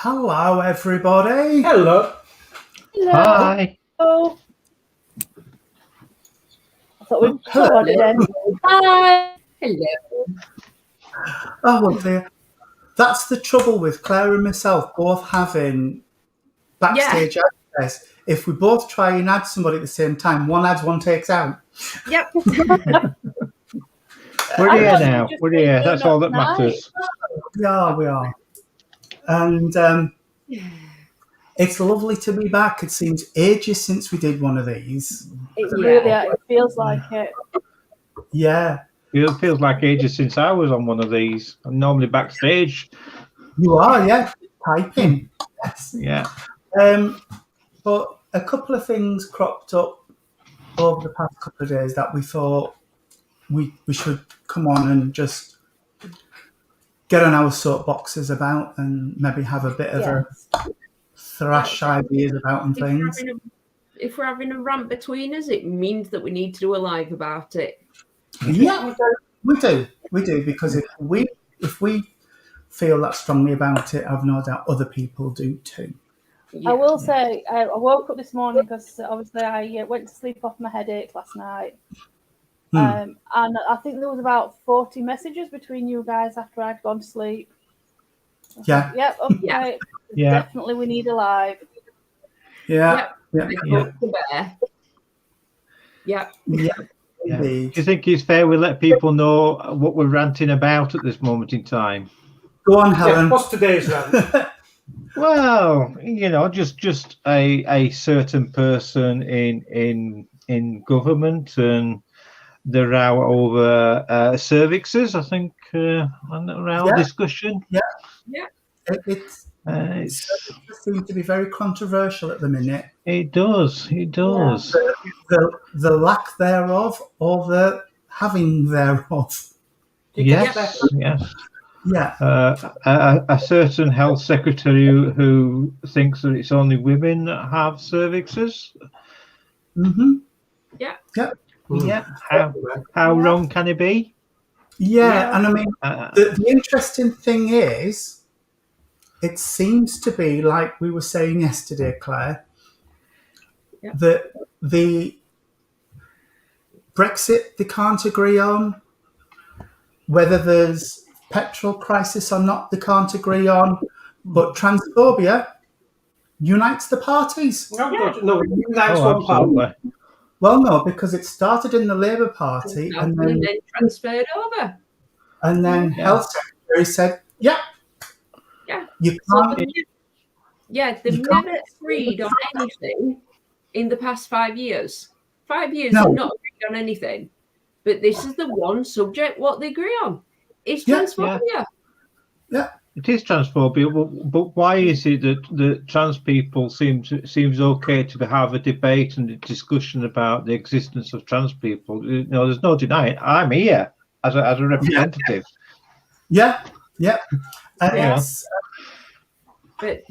Hello, everybody. Hello. Hello. Hi. Oh. I thought we'd recorded then. Hi. Hello. Oh, dear. That's the trouble with Claire and myself both having backstage access. If we both try and add somebody at the same time, one adds, one takes out. Yep. We're here now. We're here. That's all that matters. We are. And it's lovely to be back. It seems ages since we did one of these. It feels like it. Yeah. It feels like ages since I was on one of these. I'm normally backstage. You are, yeah. Typing. Yes. Yeah. But a couple of things cropped up over the past couple of days that we thought we should come on and just get on our soapboxes about and maybe have a bit of a thrash ideas about and things. If we're having a rant between us, it means that we need to do a live about it. Yeah, we do, because if we feel that strongly about it, I've no doubt other people do too. Yeah. I will say, I woke up this morning because obviously I went to sleep off my headache last night. And I think there was about 40 messages between you guys after I'd gone to sleep. Yeah. Yep. Okay. Yeah. Definitely, we need a live. Yeah. Yeah. Yeah. Do you think it's fair we let people know what we're ranting about at this moment in time? Go on, Helen. Yeah, what's today's rant? Well, just a certain person in government and the row over cervixes, I think, around discussion. Yeah. It seems to be very controversial at the minute. It does. The lack thereof, or the having thereof. Yes. Yeah. A certain health secretary who thinks that it's only women that have cervixes. Mm-hmm. Yeah. Yeah. How wrong can it be? Yeah, and I mean, the interesting thing is, it seems to be like we were saying yesterday, Claire, that the Brexit they can't agree on, whether there's petrol crisis or not they can't agree on, but transphobia unites the parties. No, unites one party. Well, no, because it started in the Labour Party and then transferred over. And then Health Secretary said, yeah. You can't. They've never agreed on anything in the past 5 years. 5 years they've not agreed on anything. But this is the one subject what they agree on. It's transphobia. Yeah. It is transphobia, but why is it that trans people seems okay to have a debate and a discussion about the existence of trans people? There's no denying. I'm here as a representative. Yeah. Yes. But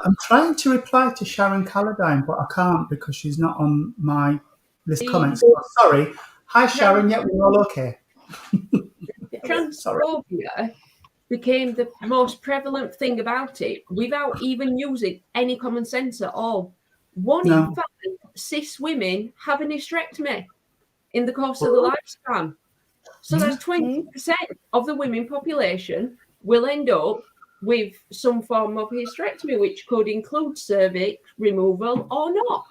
I'm trying to reply to Sharon Calladine, but I can't because she's not on my list of comments. Sorry. Hi, Sharon. Yeah, we're all okay. Transphobia became the most prevalent thing about it without even using any common sense at all. One in 5 cis women have an hysterectomy in the course of the lifespan. So that's 20% of the women population will end up with some form of hysterectomy, which could include cervix removal or not.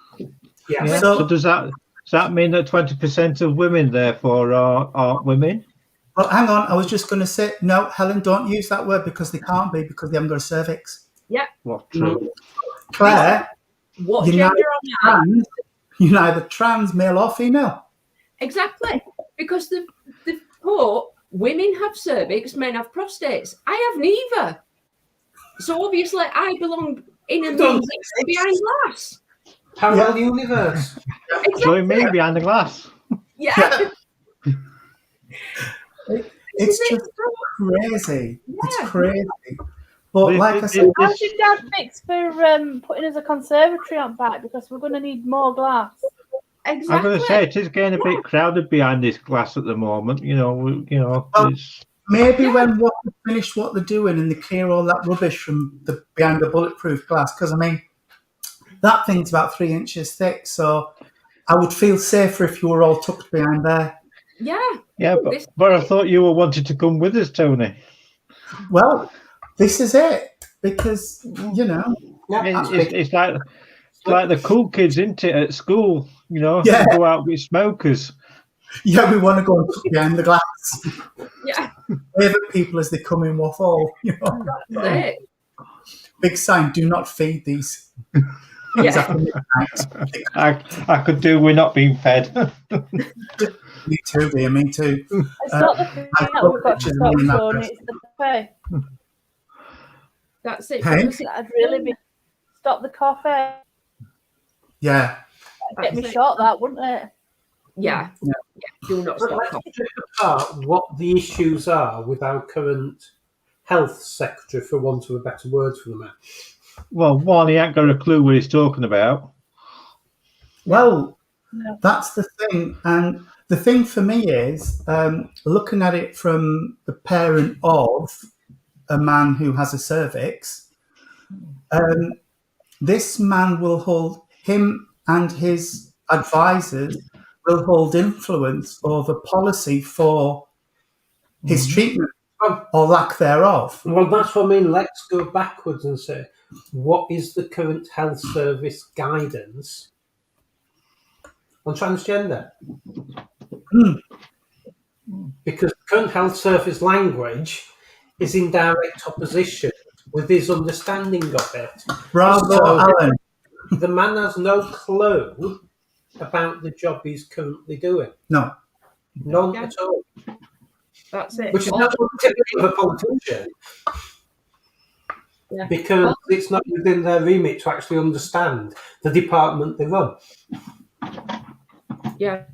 Yeah. So does that mean that 20% of women therefore aren't women? Well, hang on. I was just going to say, no, Helen, don't use that word because they can't be because they haven't got a cervix. Yeah. Well, true. Claire, what gender are you? You're neither trans, male or female. Exactly. Because the put women have cervix, men have prostates. I have neither. So obviously I belong in a behind glass. Parallel universe. Exactly. Join me behind the glass. Yeah. It's just crazy. Yeah. It's crazy. But like I said, how's your dad fix for putting us a conservatory on back because we're going to need more glass? Exactly. I'm going to say it is getting a bit crowded behind this glass at the moment. It's... maybe when what to finish what they're doing and they clear all that rubbish from behind the bulletproof glass. Because, I mean, that thing's about 3 inches thick. So I would feel safer if you were all tucked behind there. Yeah, but I thought you were wanting to come with us, Tony. Well, this is it. Because, you know. It's like the cool kids, isn't it, at school? You know, Yeah. go out with smokers. Yeah, we want to go and tuck behind the glass. Yeah. Wave at people as they come in waffle. You know? That's it. Big sign, do not feed these. Yeah. After midnight. I could do with not being fed. Me too, dear, me too. It's not the thing that we've got to stop, Tony, it's the coffee. That's it. Hey? I'd really be stop the coffee. Yeah. Get me shot, that wouldn't it? Yeah. Do not But stop. let's strip apart what the issues are with our current health secretary, for want of a better word for the man. Well, one, he ain't got a clue what he's talking about. Well, No. that's the thing. And the thing for me is, looking at it from the parent of a man who has a cervix, this man will hold, him and his advisors will hold influence over policy for his treatment or lack thereof. Well, that's what I mean. Let's go backwards and say, what is the current health service guidance on transgender? Because the current health service language is in direct opposition with his understanding of it. Bravo, So- Alan. The man has no clue about the job he's currently doing. No. None Yeah. at all. That's it. Which is not typical of a politician. Yeah. Because it's not within their remit to actually understand the department they run. Yeah.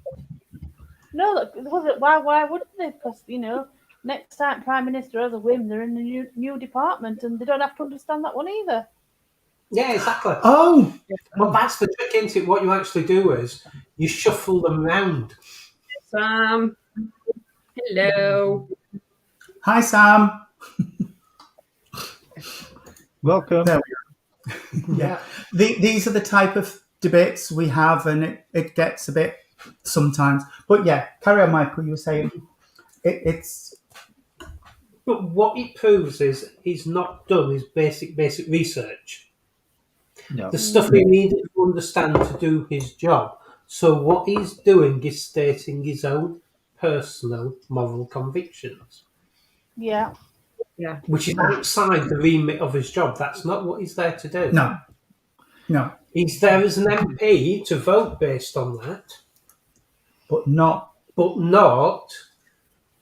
No, look, why wouldn't they? Because, you know, next time Prime Minister has a whim, they're in a new department and they don't have to understand that one either. Yeah, exactly. Oh, Well, that's the trick, isn't it? What you actually do is you shuffle them round. Sam. Hello. hi, Sam. Welcome. There we go. Yeah. These are the type of debates we have, and it gets a bit sometimes. But yeah, carry on, Michael. You were saying it's. But what it proves is he's not done his basic research. No. The stuff he needed to understand to do his job. So what he's doing is stating his own personal moral convictions, Yeah. which is outside the remit of his job. That's not what he's there to do. No, He's there as an MP to vote based on that, but not.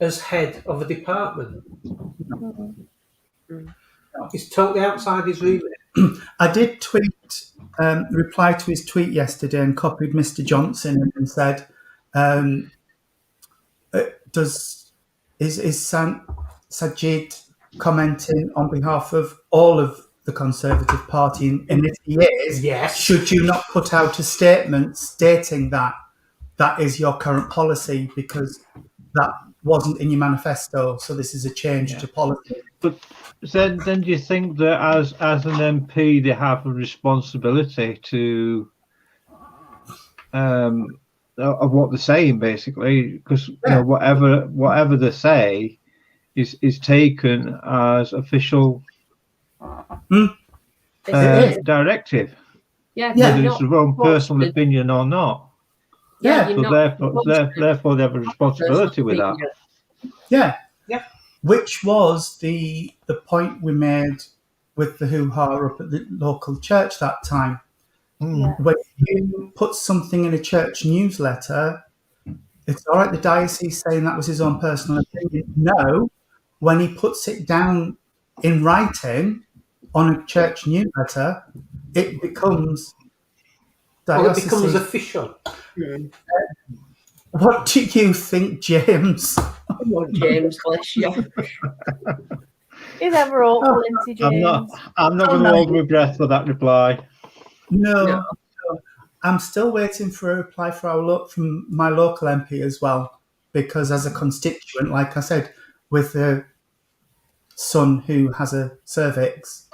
as head of a department. Mm-hmm. He's totally outside his remit. I did reply to his tweet yesterday and copied Mr. Johnson and said, is Sajid commenting on behalf of all of the Conservative Party? And if he is, Yes. should you not put out a statement stating that is your current policy, because that wasn't in your manifesto, so this is a change to policy. But then do you think that as an MP they have a responsibility to of what they're saying, basically, because you know, whatever they say is taken as official directive, Yeah. whether you're it's not their own personal trusted. opinion or not. Yeah. you're So not therefore they have a responsibility with that. Yeah. Yeah. Which was the point we made with the hoo-ha up at the local church that time. Yeah. When you put something in a church newsletter, it's all right, the diocese saying that was his own personal opinion. No, when he puts it down in writing on a church newsletter, it becomes diocese. It becomes official. What do you think, James? Come on, James, bless you. He's ever awful, isn't he, James? I'm not going to hold my breath for that reply. No. I'm still waiting for a reply from my local MP as well, because as a constituent, like I said, with the son who has a cervix,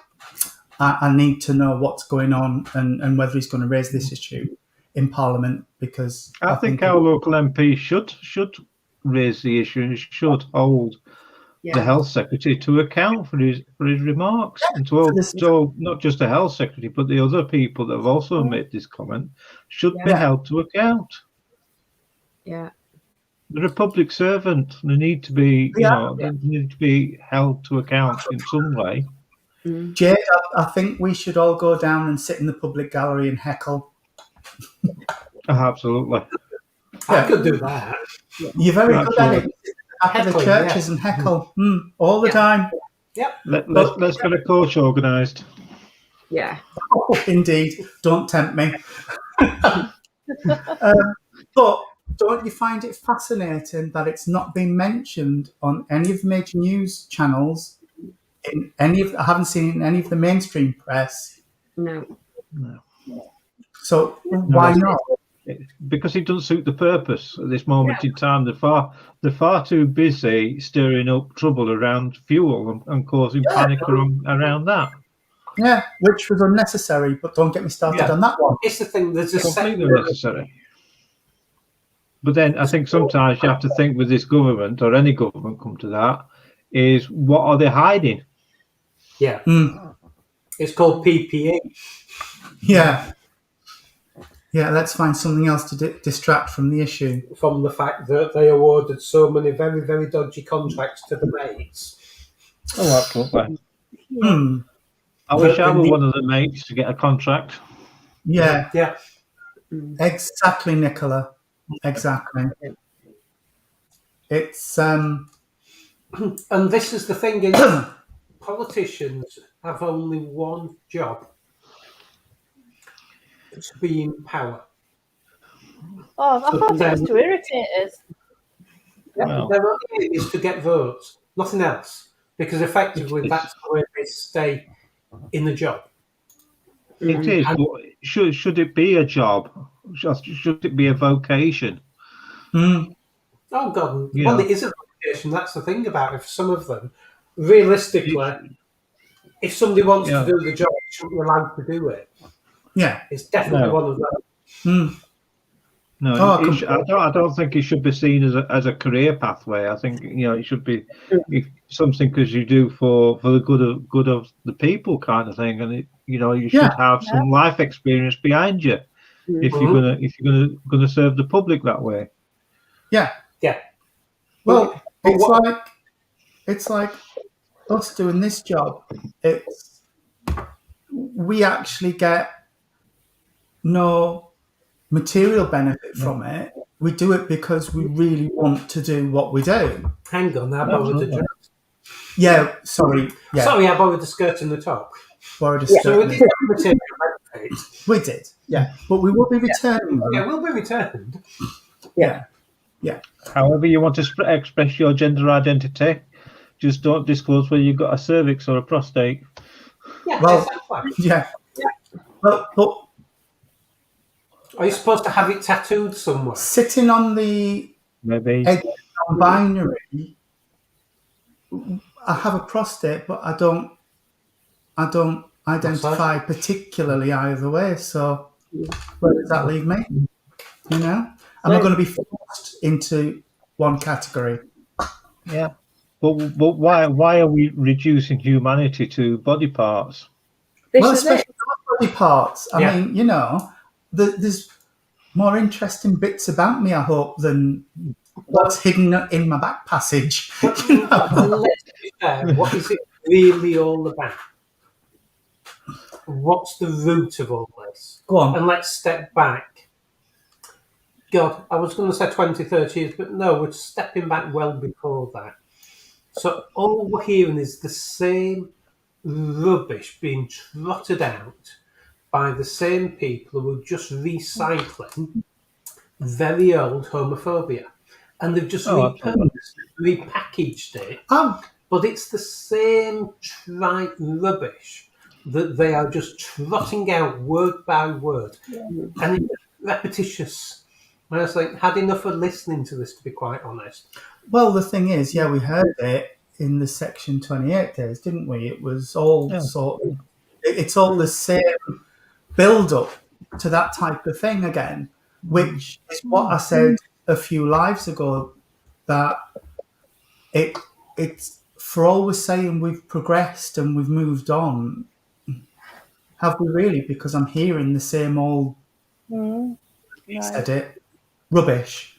I need to know what's going on and whether he's going to raise this issue in Parliament, because I think our local MP should raise the issue and should hold the health secretary to account for his remarks, and to not just the health secretary but the other people that have also made this comment should be held to account. Yeah. They're a public servant. They need to be, they need to be held to account in some way. Jade, I think we should all go down and sit in the public gallery and heckle. Absolutely. I could do that. You're very good at it. After the churches and heckle all the time. Yep. Let's get a coach organised. Yeah. Oh, indeed. Don't tempt me. But don't you find it fascinating that it's not been mentioned on any of the major news channels? I haven't seen it in any of the mainstream press. No. So why not? Because it doesn't suit the purpose at this moment in time. They're far too busy stirring up trouble around fuel and causing panic around that. Yeah, which was unnecessary. But don't get me started on that one. It's the thing. There's a Completely unnecessary. But then I think sometimes you have to think with this government, or any government come to that, is what are they hiding? Yeah. It's called PPE. Yeah. Yeah, let's find something else to distract from the issue. From the fact that they awarded so many very, very dodgy contracts to the mates. Oh, absolutely. I wish I were one of the mates to get a contract. Yeah. Yeah. Exactly, Nicola. Exactly. It's and this is the thing is politicians have only one job. To be in power. Oh, I thought it was to irritate us. Their only aim is to get votes, nothing else. Because effectively that's the way they stay in the job. It is. But should it be a job? Should it be a vocation? Oh God! Well, it is a vocation. That's the thing about it. For some of them, realistically, if somebody wants to do the job, they shouldn't be allowed to do it. Yeah, it's definitely one of them. No, I don't think it should be seen as a career pathway. I think it should be something because you do for the good of the people kind of thing, and you should have some life experience behind you if you're gonna serve the public that way. Yeah. Well, it's like us doing this job. We actually get no material benefit from it. We do it because we really want to do what we do. Hang on, I borrowed the dress. Yeah, sorry. Yeah. Sorry, I borrowed the skirt and the top. Borrowed a skirt. So we did material benefit. We did, yeah. But we will be returning them. Yeah, we'll be returned. Yeah. However you want to express your gender identity, just don't disclose whether you've got a cervix or a prostate. Yeah, well, yeah. But are you supposed to have it tattooed somewhere? Sitting on the binary, I have a prostate, but I don't identify particularly either way. So where does that leave me? Am I going to be forced into one category? Yeah. But why are we reducing humanity to body parts? Well, especially body parts. I mean, there's more interesting bits about me, I hope, than what's hidden in my back passage. Let's be fair. What is it really all about? What's the root of all this? Go on. And let's step back. God, I was going to say 20, 30 years, but no, we're stepping back well before that. So all we're hearing is the same rubbish being trotted out by the same people who are just recycling very old homophobia. And they've just repackaged it. But it's the same trite rubbish that they are just trotting out word by word. And it's repetitious. And I was like, had enough of listening to this, to be quite honest. Well, the thing is, we heard it. in the Section 28 days, didn't we? It was all Yeah. sort of, it's all the same build up to that type of thing again, which is what I said a few lives ago, that it's for all we're saying we've progressed and we've moved on, have we really? Because I'm hearing the same old, Mm. he Right. said it, rubbish,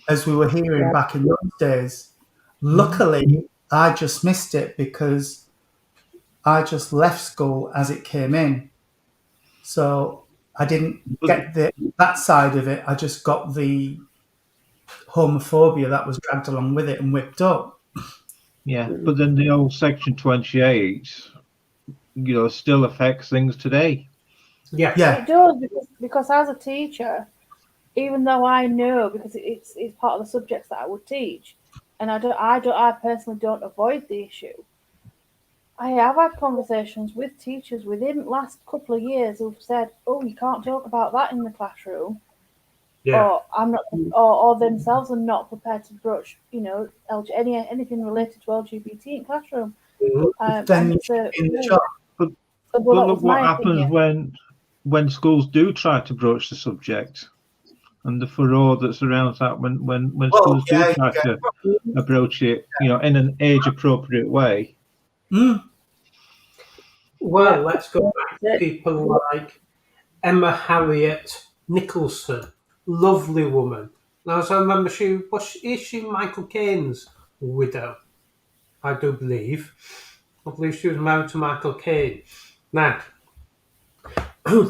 as we were hearing back in those days. Luckily, I just missed it because I just left school as it came in. So I didn't get that side of it. I just got the homophobia that was dragged along with it and whipped up. Yeah, but then the old Section 28, still affects things today. Yeah. It does, because as a teacher, even though I know, because it's part of the subjects that I would teach, and I personally don't avoid the issue. I have had conversations with teachers within the last couple of years who've said, "Oh, you can't talk about that in the classroom," Yeah. or I'm not, or themselves are not prepared to broach, anything related to LGBT in classroom. Then you should be in the job. But that look was what my happens opinion. when schools do try to broach the subject, and the furore that surrounds that when schools do try to approach it, in an age appropriate way. Well, let's go back to people like Emma Harriet Nicholson, lovely woman. Now, as I remember, is she Michael Caine's widow? I do believe. I believe she was married to Michael Caine. Now,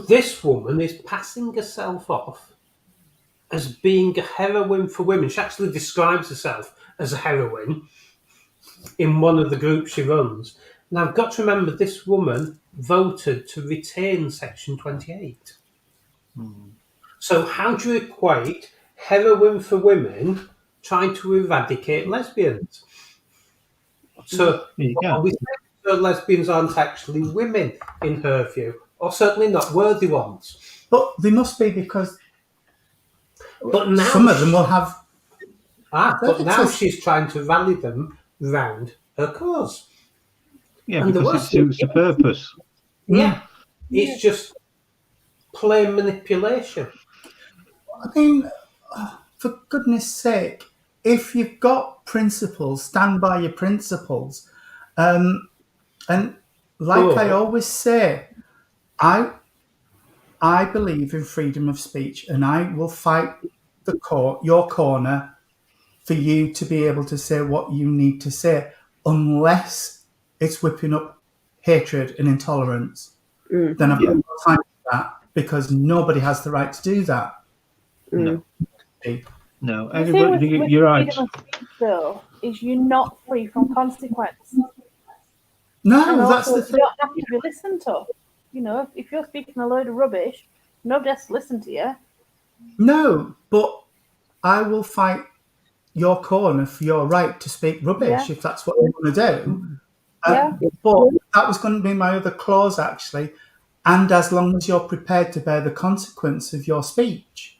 this woman is passing herself off as being a heroine for women. She actually describes herself as a heroine in one of the groups she runs. Now, I've got to remember, this woman voted to retain Section 28. So how do you equate heroin for women trying to eradicate lesbians? So are we saying that lesbians aren't actually women in her view, or certainly not worthy ones? But they must be, because But now some of them will have. but now she's trying to rally them round her cause. Yeah, And because it suits the purpose. Yeah, it's just plain manipulation. I mean, for goodness sake, if you've got principles, stand by your principles. And like I always say, I believe in freedom of speech, and I will fight your corner for you to be able to say what you need to say, unless it's whipping up hatred and intolerance. Then I've got no time for that, because nobody has the right to do that. No, The thing with you're right. freedom of speech, though, is you're not free from consequence. No, And that's also, the thing. you don't have to be listened to. If you're speaking a load of rubbish, nobody has to listen to you. No, but I will fight your corner for your right to speak rubbish, if that's what you want to do. But that was going to be my other clause, actually. And as long as you're prepared to bear the consequence of your speech.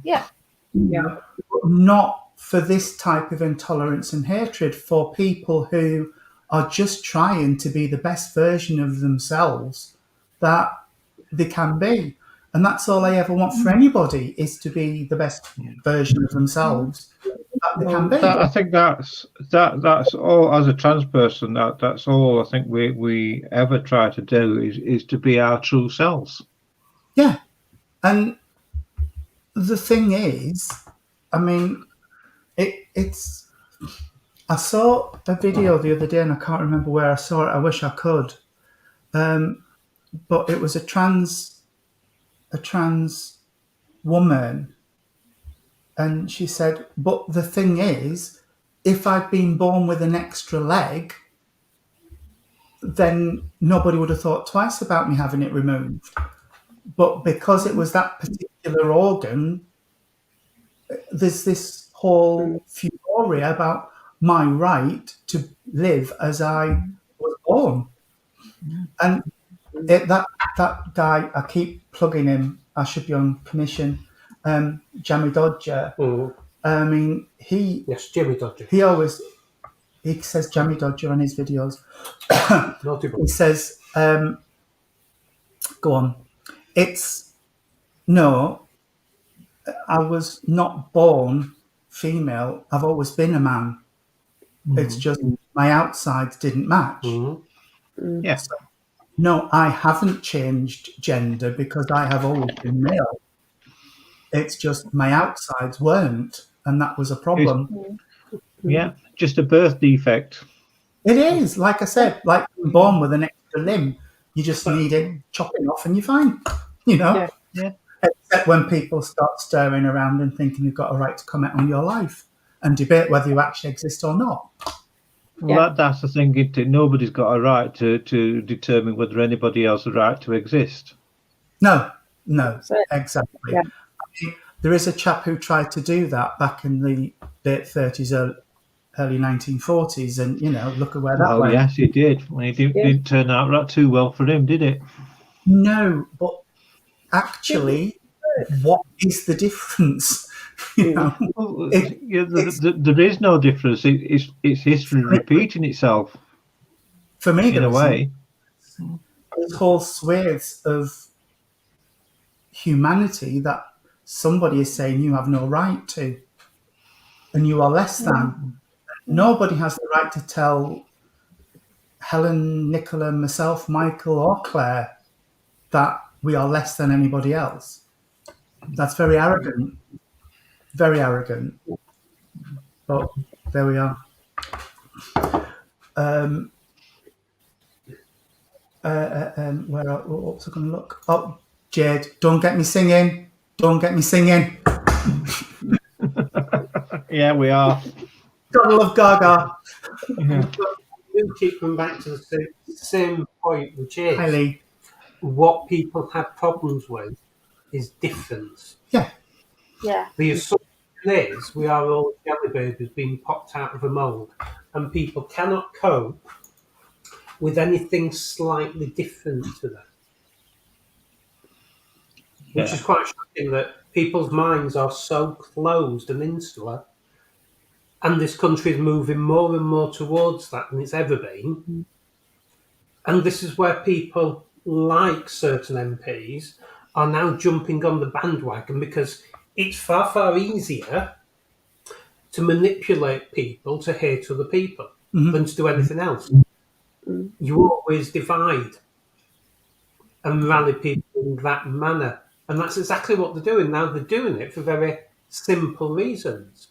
Yeah. But not for this type of intolerance and hatred, for people who are just trying to be the best version of themselves that they can be. And that's all I ever want for anybody, is to be the best version of themselves that they can be. I think that's all. As a trans person, that's all I think we ever try to do is to be our true selves. Yeah. And the thing is, I mean, it's. I saw a video the other day, and I can't remember where I saw it. I wish I could. But it was a trans woman, and she said, "But the thing is, if I'd been born with an extra leg, then nobody would have thought twice about me having it removed. But because it was that particular organ, there's this whole fury about my right to live as I was born." And that guy, I keep plugging him. I should be on commission. Jamie Dodger. I mean, Yes, Jimmy Dodger. he always he says Jammy Dodger on his videos. Naughty boy. He says, go on. No, I was not born female. I've always been a man. It's just my outsides didn't match. Yeah. So, no, I haven't changed gender because I have always been male. It's just my outsides weren't, and that was a problem. Yeah, just a birth defect. It is, like I said, like being born with an extra limb. You just need it chopping off and you're fine, you know? Yeah. Except when people start stirring around and thinking you've got a right to comment on your life and debate whether you actually exist or not. Well, that's the thing. Nobody's got a right to determine whether anybody else has a right to exist. No, exactly. Yeah. I mean, there is a chap who tried to do that back in the late 30s, early 1940s, and, you know, look at where that went. Oh, yes, he did. Well, it didn't turn out right too well for him, did it? No, but actually, what is the difference? You know, there is no difference. It's history repeating itself. For me, in a way, there's whole swathes of humanity that somebody is saying you have no right to, and you are less than. Nobody has the right to tell Helen, Nicola, myself, Michael, or Claire that we are less than anybody else. That's very arrogant. Very arrogant. But there we are. What was I going to look? Oh, Jade, don't get me singing. Don't get me singing. Yeah, we are. Gotta love Gaga. We keep coming back to the same point, which is Highly. what people have problems with is difference. Yeah. The assumption is we are all jelly babies being popped out of a mould, and people cannot cope with anything slightly different to them. Which is quite shocking that people's minds are so closed and insular, and this country is moving more and more towards that than it's ever been. And this is where people like certain MPs are now jumping on the bandwagon because it's far, far easier to manipulate people to hate other people than to do anything else. You always divide and rally people in that manner. And that's exactly what they're doing now. They're doing it for very simple reasons.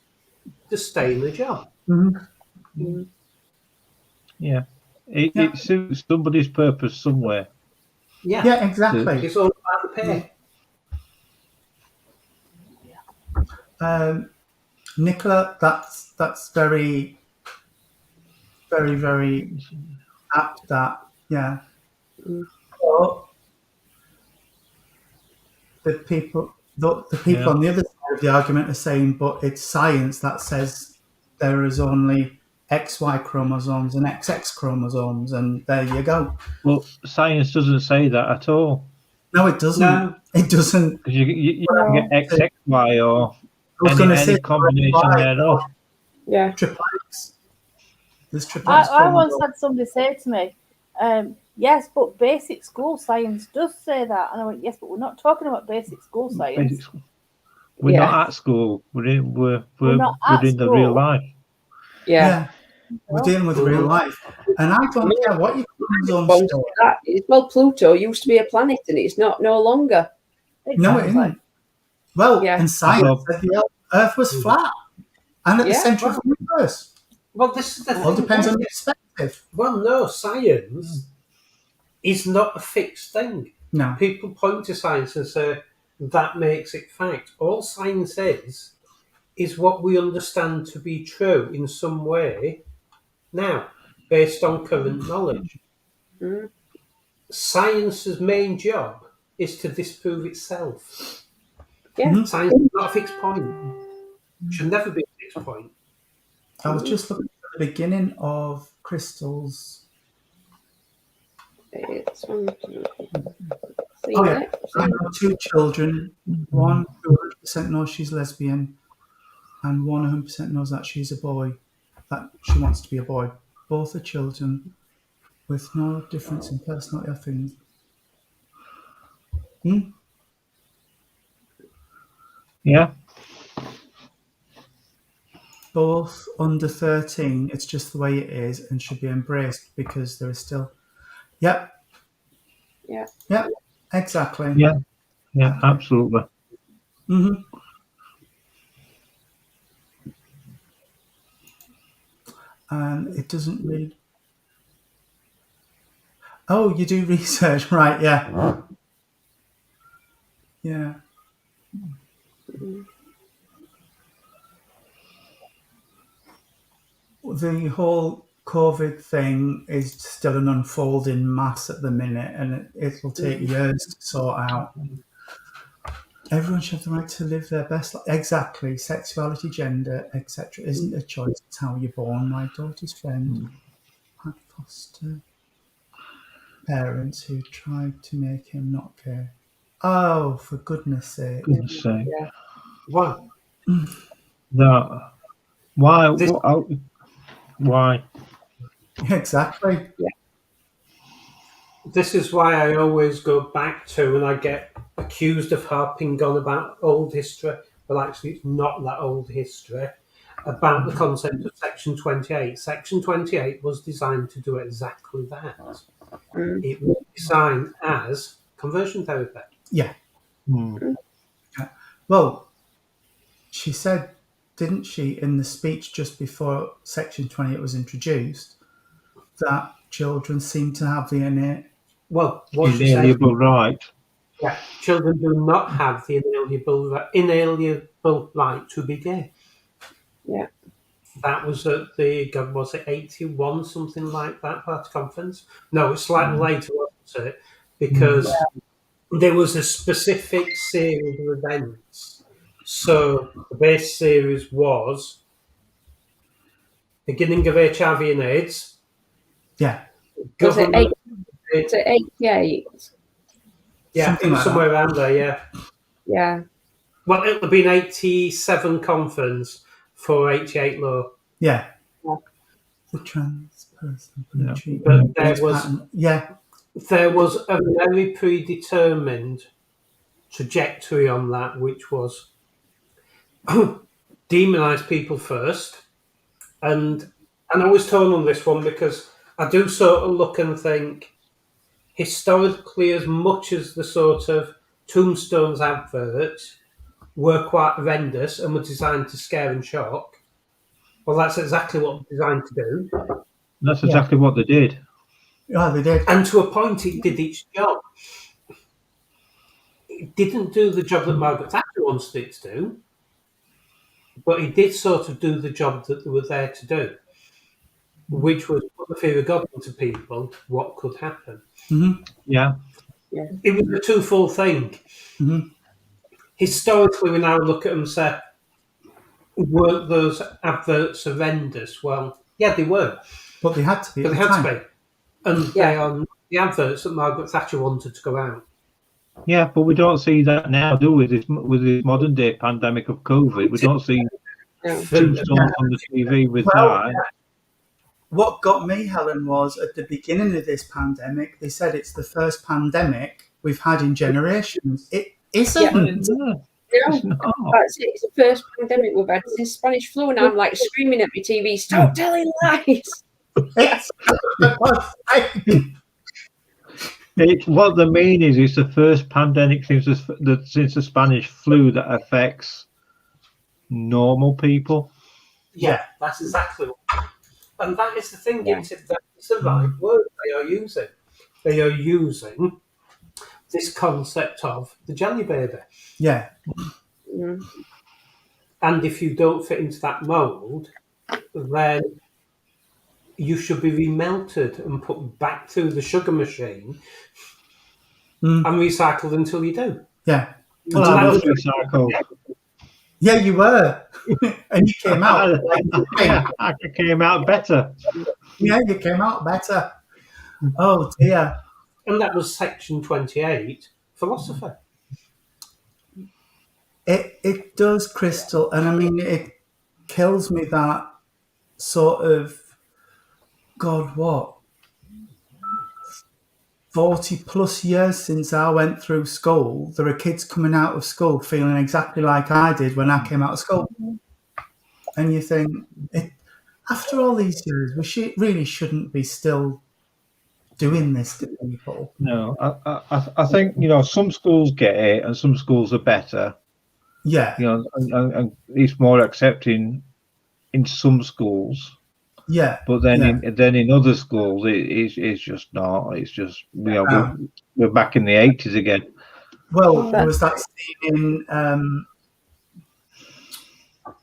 To stay in the job. Yeah. It suits somebody's purpose somewhere. Yeah, exactly. It's all about the pay. Nicola, that's very, very, very apt. That But the people on the other side of the argument are saying, but it's science that says there is only XY chromosomes and XX chromosomes, and there you go. Well, science doesn't say that at all. No, it doesn't. No. It doesn't. Because you can get XXY or any combination thereof. Yeah. Triplex. There's triplex. I once had somebody say to me, yes, but basic school science does say that. And I went, yes, but we're not talking about basic school science. We're not at school. We're in the real life. Yeah. We're dealing with real life. And I don't care what your chromosomes say. Well, Pluto used to be a planet and it's not no longer. No, it isn't. Well, and science said the Earth was flat and at the centre of the universe. Well, this is the thing. All depends on your perspective. Well, no, science is not a fixed thing. No. People point to science and say that makes it fact. All science is what we understand to be true in some way now, based on current knowledge. Science's main job is to disprove itself. Yeah. Science is not a fixed point. It should never be a fixed point. I was just looking at the beginning of Crystal's. It's I have two children. One who 100% knows she's lesbian, and one 100% knows that she's a boy. that she wants to be a boy. Both are children with no difference in personality or things. Yeah. Both under 13, it's just the way it is and should be embraced because there is still. Yep. Yeah. Yep. Exactly. Yeah. Yeah. Absolutely. And it doesn't really. Oh, you do research, right? Yeah. Yeah. The whole COVID thing is still an unfolding mass at the minute, and it'll take years to sort out. Everyone should have the right to live their best life. Exactly. Sexuality, gender, etc. isn't a choice. It's how you're born. My daughter's friend had foster parents who tried to make him not gay. Oh, for goodness sake. Goodness sake. Yeah. Well, That. Why? This- Why? Exactly. this is why I always go back to when I get accused of harping on about old history. Well, actually, it's not that old history. About the concept of Section 28. Section 28 was designed to do exactly that. It was designed as conversion therapy. Yeah. Hmm. Well, she said, didn't she, in the speech just before Section 28 was introduced, that children seem to have the innate. Well, what she said, Inalienable right. yeah, children do not have the inalienable right to be gay. Yeah. That was at the, God, was it 81, something like that, party conference? No, it's slightly later, wasn't it? Because there was a specific series of events. So the base series was beginning of HIV and AIDS. Yeah. Was it Government, 88? yeah, Something like somewhere around there, yeah. Yeah. Well, it would have been 87 conference for 88 law. Yeah. Yeah. The trans person. Yeah. But there was Yeah. there was a very predetermined trajectory on that, which was demonise people first. And I was torn on this one because I do sort of look and think, historically, as much as the sort of Tombstones adverts were quite horrendous and were designed to scare and shock, well, that's exactly what they're designed to do. That's exactly what they did. Oh, they did. And to a point, it did its job. It didn't do the job that Margaret Thatcher wanted it to do, but it did sort of do the job that they were there to do, which was put the fear of God into people, what could happen. Yeah. It was a twofold thing. Historically, we now look at them and say, weren't those adverts horrendous? Well, yeah, they were. But they had to be. But at they the had time. to be. And they are the adverts that Margaret Thatcher wanted to go out. Yeah, but we don't see that now, do we? With this modern day pandemic of COVID, we don't see tombstones on the TV with that. What got me, Helen, was at the beginning of this pandemic, they said it's the first pandemic we've had in generations. It isn't. No, it's not. That's it. It's the first pandemic we've had since Spanish flu, and I'm like screaming at my TV, "Stop telling lies!" It's What they mean is it's the first pandemic since the Spanish flu that affects normal people. Yeah, that's exactly what. And that is the thing, Yeah. isn't it? That is the right word they are using. They are using this concept of the jelly baby. Yeah. And if you don't fit into that mould, then you should be remelted and put back through the sugar machine and recycled until you do. Yeah. Well, I was recycled. Yeah, you were. And you came out. I came out better. Yeah, you came out better. Oh, dear. And that was Section 28, philosophy. It does, Crystal. And I mean, it kills me that sort of, God, what, 40 plus years since I went through school, there are kids coming out of school feeling exactly like I did when I came out of school. And you think, after all these years, we really shouldn't be still doing this to people. No, I think, some schools get it and some schools are better, Yeah, and it's more accepting in some schools. yeah. But then yeah. in other schools, it's just not. It's just we're back in the 80s again. Well, there was that scene in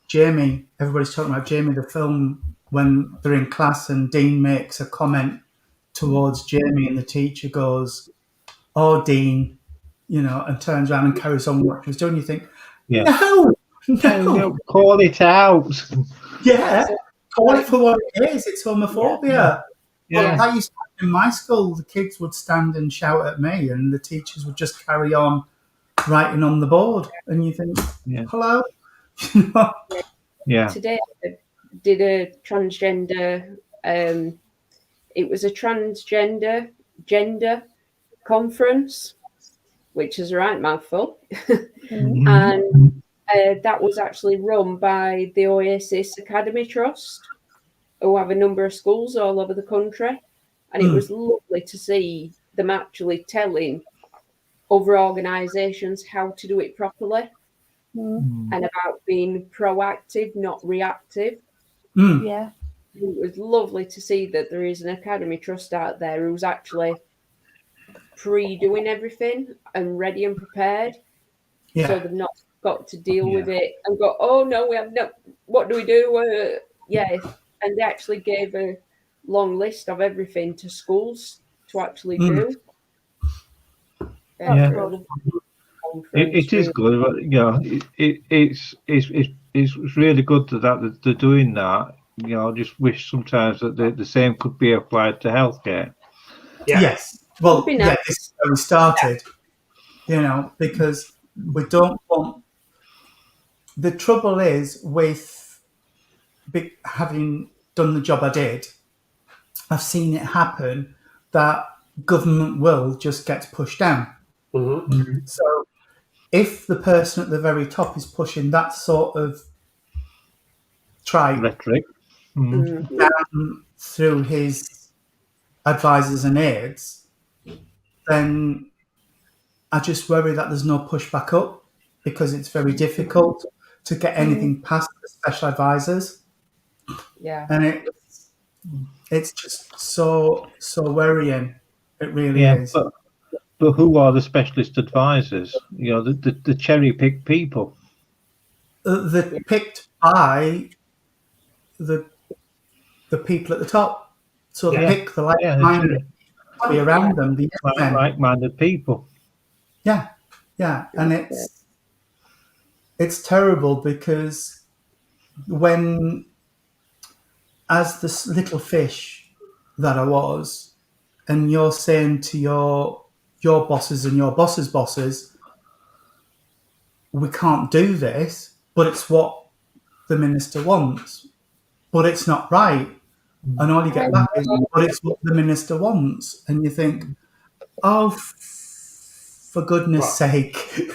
Jamie. Everybody's talking about Jamie, the film, when they're in class and Dean makes a comment towards Jamie, and the teacher goes, "Oh, Dean," and turns around and carries on what she was doing. You think, Yeah. no, Call it out. yeah, call it for what it is. It's homophobia. Yeah. Well, that used to happen in my school. The kids would stand and shout at me, and the teachers would just carry on writing on the board. And you think, hello? Yeah. Today I did a transgender, it was a transgender gender conference, which is a right mouthful. And that was actually run by the Oasis Academy Trust, who have a number of schools all over the country. And it was lovely to see them actually telling other organisations how to do it properly and about being proactive, not reactive. Yeah. It was lovely to see that there is an Academy Trust out there who's actually pre-doing everything and ready and prepared. Yeah. So they've not got to deal with it and go, oh no, we have no, what do we do? And they actually gave a long list of everything to schools to actually do. It is good, but it's really good that they're doing that. I just wish sometimes that the same could be applied to healthcare. Yeah. Yes. Well, this is where we started. Because we don't want. The trouble is with having done the job I did, I've seen it happen that government will just gets pushed down. So if the person at the very top is pushing that sort of rhetoric down through his advisors and aides, then I just worry that there's no pushback up, because it's very difficult to get anything past the special advisors. Yeah. And it's just so worrying. It really is. But who are the specialist advisors? The cherry-picked people. They're picked by the people at the top. So they pick the like-minded to be around them. The like-minded people. Yeah. And it's terrible, because when, as this little fish that I was, and you're saying to your bosses and your boss's bosses, we can't do this, but it's what the minister wants, but it's not right. And all you get back is, but it's what the minister wants. And you think, oh, for goodness sake,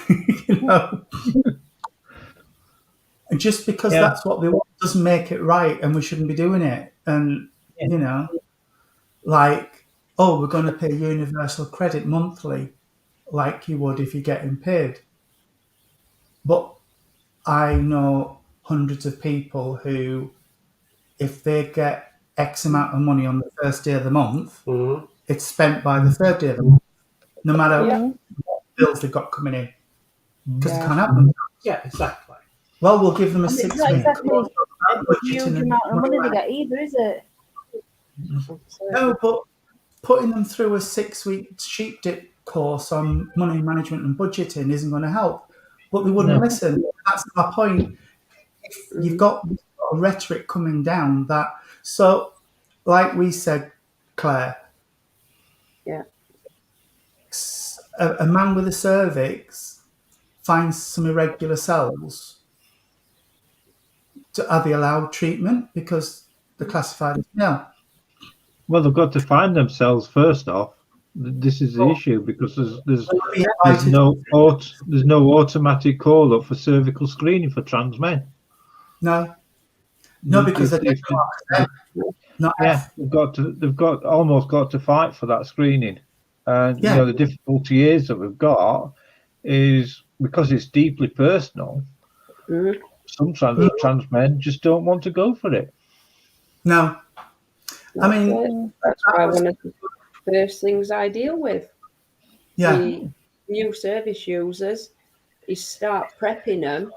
And just because that's what they want doesn't make it right, and we shouldn't be doing it. And, like, oh, we're going to pay universal credit monthly like you would if you're getting paid. But I know hundreds of people who, if they get X amount of money on the first day of the month, it's spent by the third day of the month, no matter what bills they've got coming in, because they can't have them. Yeah, exactly. Well, we'll give them a 6 It's not exactly a huge amount of money they get either, is it? No, but putting them through a 6-week sheep dip course on money management and budgeting isn't going to help. But they wouldn't listen. That's my point. If you've got a rhetoric coming down that, so like we said, Claire, a man with a cervix finds some irregular cells. Are they allowed treatment? Because they're classified as male. Well, they've got to find themselves first off. This is the issue, because there's no automatic call up for cervical screening for trans men. No, because they're not yeah, they've almost got to fight for that screening, and Yeah. the difficulty is that we've got is because it's deeply personal. Some trans men just don't want to go for it. No, I mean that's why one of the first things I deal with. Yeah. The new service users is start prepping them,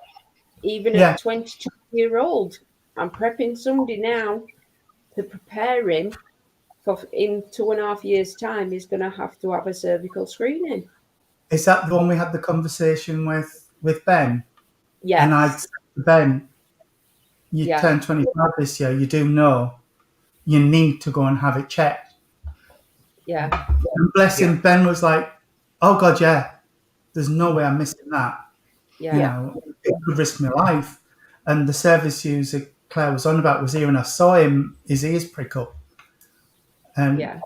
even Yeah. at 22-year-old. I'm prepping somebody now to prepare him for in 2.5 years' time. He's going to have to have a cervical screening. Is that the one we had the conversation with Ben? Yes. And I said to Ben, you Yeah. turn 25 this year, you do know you need to go and have it checked. Yeah. And bless him, Ben was like, oh God, yeah, there's no way I'm missing that. Yeah. You know, it could risk my life. And the service user Claire was on about was here, and I saw him, his ears prick up. And Yeah.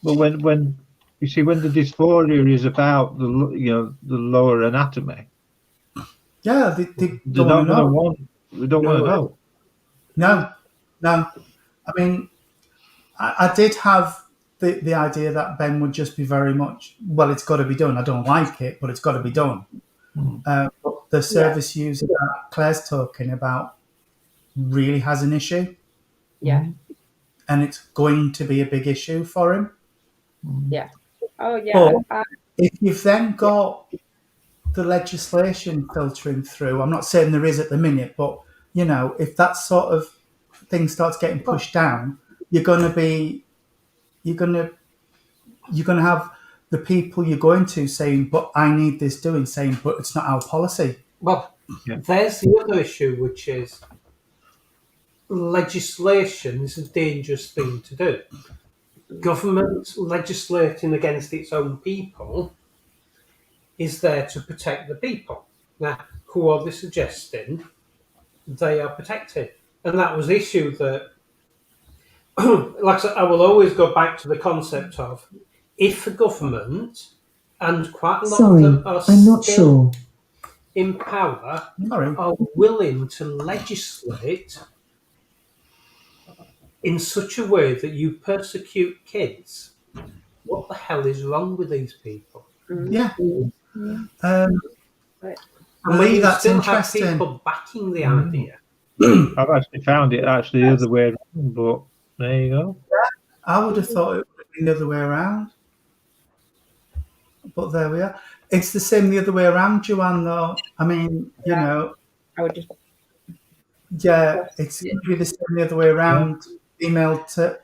But when you see, when the dysphoria is about the lower anatomy, yeah, they don't want to know. We don't want to know. No. I mean, I did have the idea that Ben would just be very much, well, it's got to be done. I don't like it, but it's got to be done. But the service user that Claire's talking about really has an issue. Yeah. And it's going to be a big issue for him. Yeah. Oh, yeah. But if you've then got the legislation filtering through, I'm not saying there is at the minute, but, if that sort of thing starts getting pushed down, you're going to have the people you're going to saying, but I need this doing, saying, but it's not our policy. Well, there's the other issue, which is legislation is a dangerous thing to do. Government legislating against its own people is there to protect the people. Now, who are they suggesting they are protected? And that was the issue that, like I said, I will always go back to the concept of if a government, and quite a lot of them are still in power, are willing to legislate in such a way that you persecute kids, what the hell is wrong with these people? Yeah. And Lee, you that's still interesting. have people backing the idea. I've actually found it the other way around, but there you go. I would have thought it would have been the other way around. But there we are. It's the same the other way around, Joanne, though. I mean, I would just... Yeah, it's going to be the same the other way around. Male to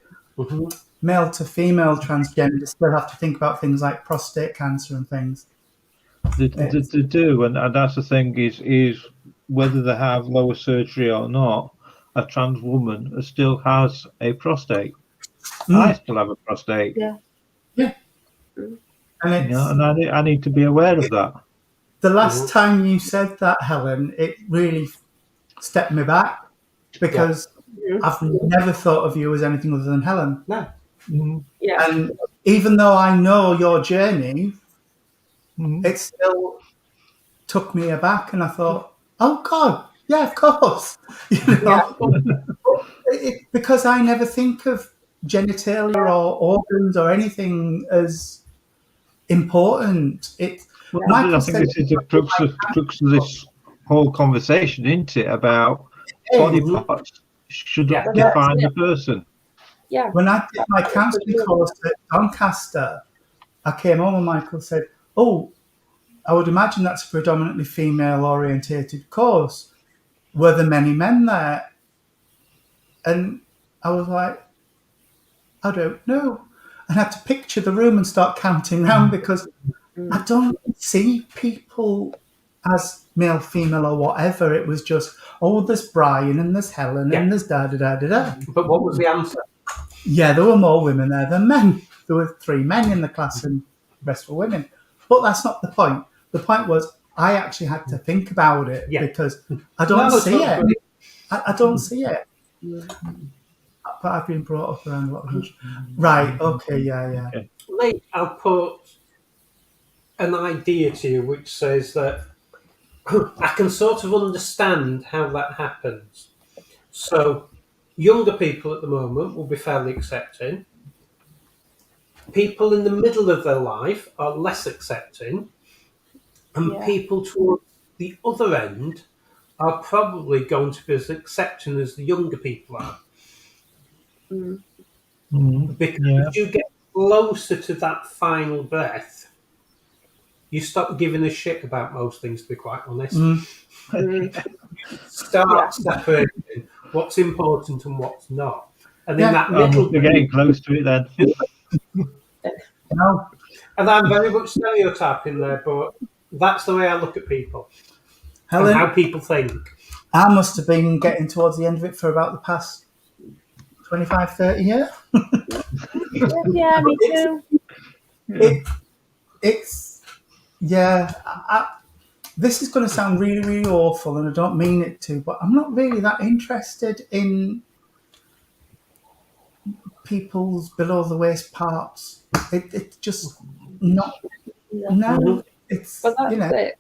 female transgender still have to think about things like prostate cancer and things. They do, and that's the thing is whether they have lower surgery or not, a trans woman still has a prostate. I still have a prostate. Yeah. And I need to be aware of that. The last time you said that, Helen, it really stepped me back because I've never thought of you as anything other than Helen. No. Yeah. And even though I know your journey, it still took me aback, and I thought, oh God, yeah, of course. Because I never think of genitalia or organs or anything as important. I think this is the crux of this whole conversation, isn't it? About body parts should define the person. Yeah. When I did my counselling course at Doncaster, I came home and Michael said, oh, I would imagine that's a predominantly female orientated course. Were there many men there? And I was like, I don't know. And I had to picture the room and start counting round because I don't see people as male, female, or whatever. It was just, oh, there's Brian and there's Helen and there's da-da-da-da-da. But what was the answer? Yeah, there were more women there than men. There were 3 men in the class and the rest were women. But that's not the point. The point was I actually had to think about it because I don't see it. I don't see it. but I've been brought up around a lot of hush. Right, okay, yeah. Lee, I'll put an idea to you which says that I can sort of understand how that happens. So, younger people at the moment will be fairly accepting. People in the middle of their life are less accepting. And Yeah. people towards the other end are probably going to be as accepting as the younger people are. Because as you get closer to that final breath, you stop giving a shit about most things, to be quite honest. Start separating what's important and what's not. And in that middle We're getting close to it then. No, and I'm very much stereotyping there, but that's the way I look at people and Helen, how people think. I must have been getting towards the end of it for about the past 25, 30 years. Yeah, me too. It's this is going to sound really, really awful, and I don't mean it to, but I'm not really that interested in people's below the waist parts. It's just not. No, it's But that's it.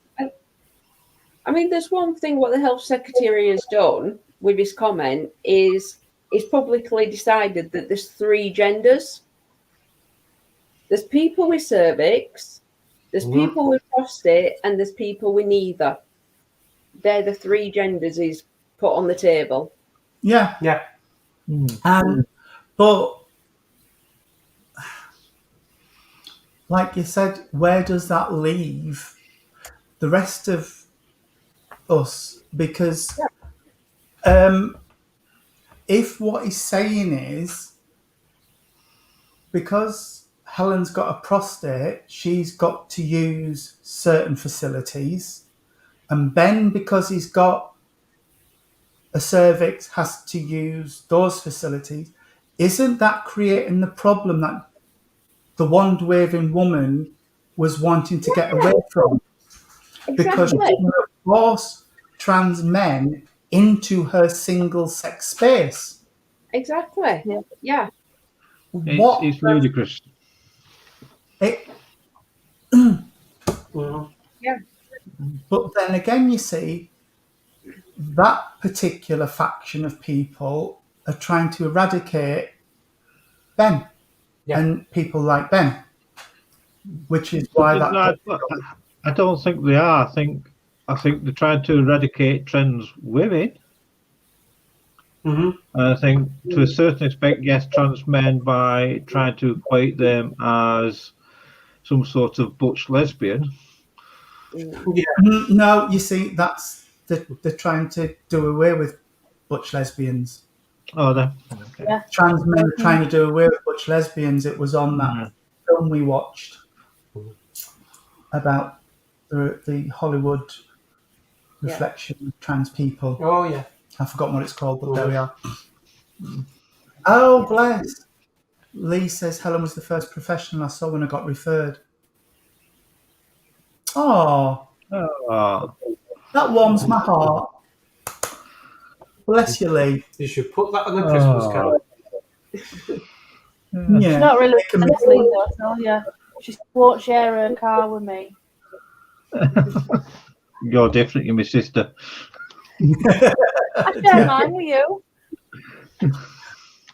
I mean, there's one thing what the Health Secretary has done with his comment is he's publicly decided that there's 3 genders. There's people with cervix, there's people with prostate, and there's people with neither. They're the 3 genders he's put on the table. Yeah. But like you said, where does that leave the rest of us? Because if what he's saying is because Helen's got a prostate, she's got to use certain facilities, and Ben, because he's got a cervix, has to use those facilities. Isn't that creating the problem that the wand waving woman was wanting to get away from? Because she will force trans men into her single sex space. Exactly. Yeah. It's ludicrous. But then again, you see, that particular faction of people are trying to eradicate Ben and people like Ben, which is why I don't think they are. I think they're trying to eradicate trans women. I think to a certain extent, yes, trans men by trying to equate them as some sort of butch lesbian. No, you see, they're trying to do away with butch lesbians. Oh, okay. Yeah. Trans men are trying to do away with butch lesbians. It was on that film we watched about the Hollywood reflection of trans people. Oh, yeah. I've forgotten what it's called, but there we are. Oh, bless. Lee says Helen was the first professional I saw when I got referred. Oh, that warms my heart. Bless you, Lee. You should put that on a Christmas card. Yeah. She's not really honestly though, so yeah. She won't share her car with me. You're different, you're my sister. I share mine with you.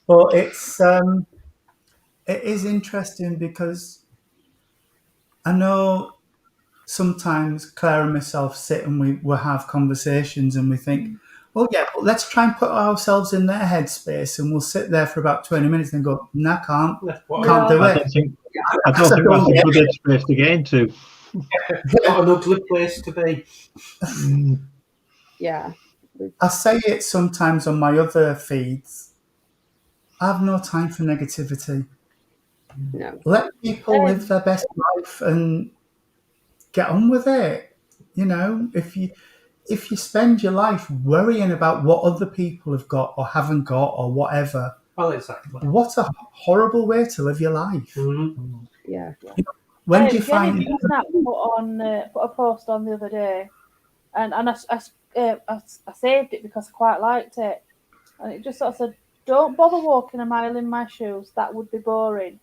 But it is interesting because I know sometimes Claire and myself sit and we have conversations and we think, well, yeah, but let's try and put ourselves in their headspace, and we'll sit there for about 20 minutes and go, no, can't do it. I don't think that's a good headspace to get into. Not an ugly place to be. Yeah. I say it sometimes on my other feeds. I have no time for negativity. No. Let people live their best life and get on with it. You know, if you spend your life worrying about what other people have got or haven't got or whatever, well, exactly. What a horrible way to live your life. Yeah. When do you find? Jenny put a post on the other day, and I saved it because I quite liked it, and it just sort of said, Don't bother walking a mile in my shoes. That would be boring.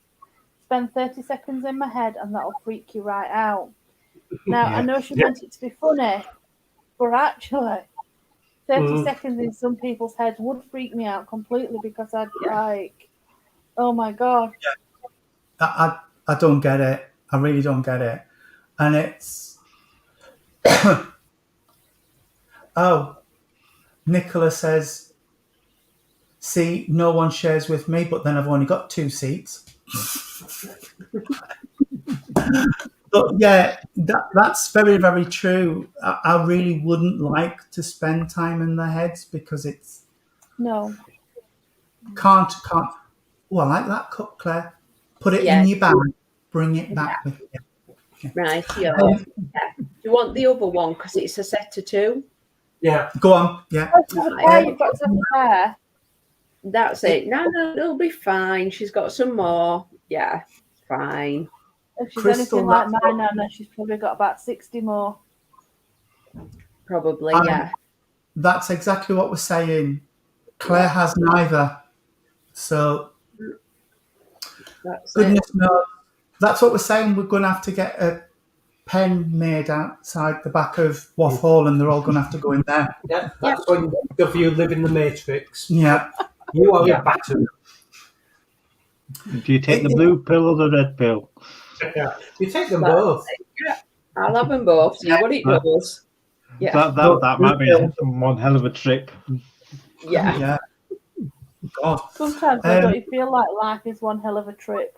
Spend 30 seconds in my head and that'll freak you right out. Now, I know she meant it to be funny, but actually, 30 seconds in some people's heads would freak me out completely because I'd like, oh my God. I don't get it. I really don't get it. And it's... Oh, Nicola says, see, no one shares with me, but then I've only got 2 seats. But yeah, that's very, very true. I really wouldn't like to spend time in their heads because it's... No. Can't. Oh, I like that cup, Claire. Put it in your bag. Bring it back with you. Right, yeah. Do you want the other one? Because it's a set of 2. Yeah. Go on. Yeah. You've got to have a pair. That's it. No, it'll be fine. She's got some more. Yeah, fine. If she's Crystal, anything like my Nana, she's probably got about 60 more. Probably, yeah. That's exactly what we're saying. Claire has neither. So, That's goodness knows. That's what we're saying. We're going to have to get a pen made outside the back of Waff Hall and they're all going to have to go in there. Yeah, that's when if you live in the Matrix. Yeah. You are a battery. Do you take the blue pill or the red pill? Yeah. You take them both. Yeah. I'll have them both. See what it does. Yeah. That might be one hell of a trip. Yeah. Yeah. God. Sometimes don't you feel like life is one hell of a trip?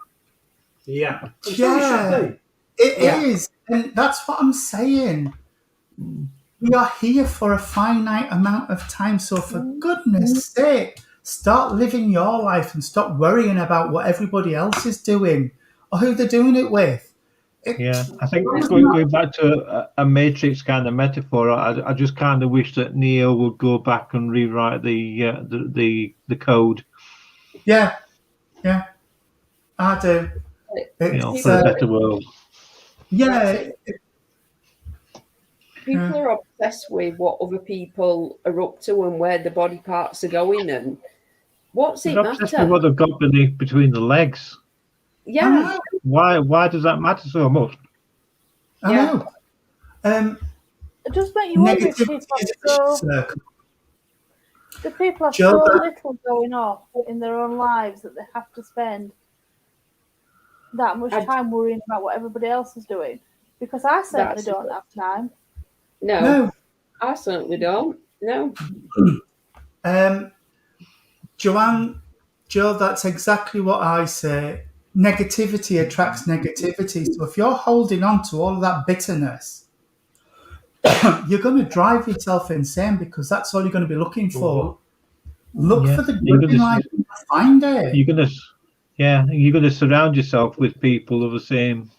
Yeah. Yeah. It is. And that's what I'm saying. We are here for a finite amount of time. So for goodness sake, start living your life and stop worrying about what everybody else is doing or who they're doing it with. I think going back to a Matrix kind of metaphor, I just kind of wish that Neo would go back and rewrite the code. Yeah, I do. For a better world. Yeah. People are obsessed with what other people are up to and where the body parts are going, and what's it They're obsessed matter? with what they've got between the legs. Yeah. Why does that matter so much? I know. It just makes you wonder if people are so little going off in their own lives that they have to spend that much time worrying about what everybody else is doing. Because I certainly don't have time. No, I certainly don't. No. Joe, that's exactly what I say. Negativity attracts negativity. So if you're holding on to all of that bitterness, you're going to drive yourself insane because that's all you're going to be looking for. Look for the good in life and find it. You're going to surround yourself with people of the same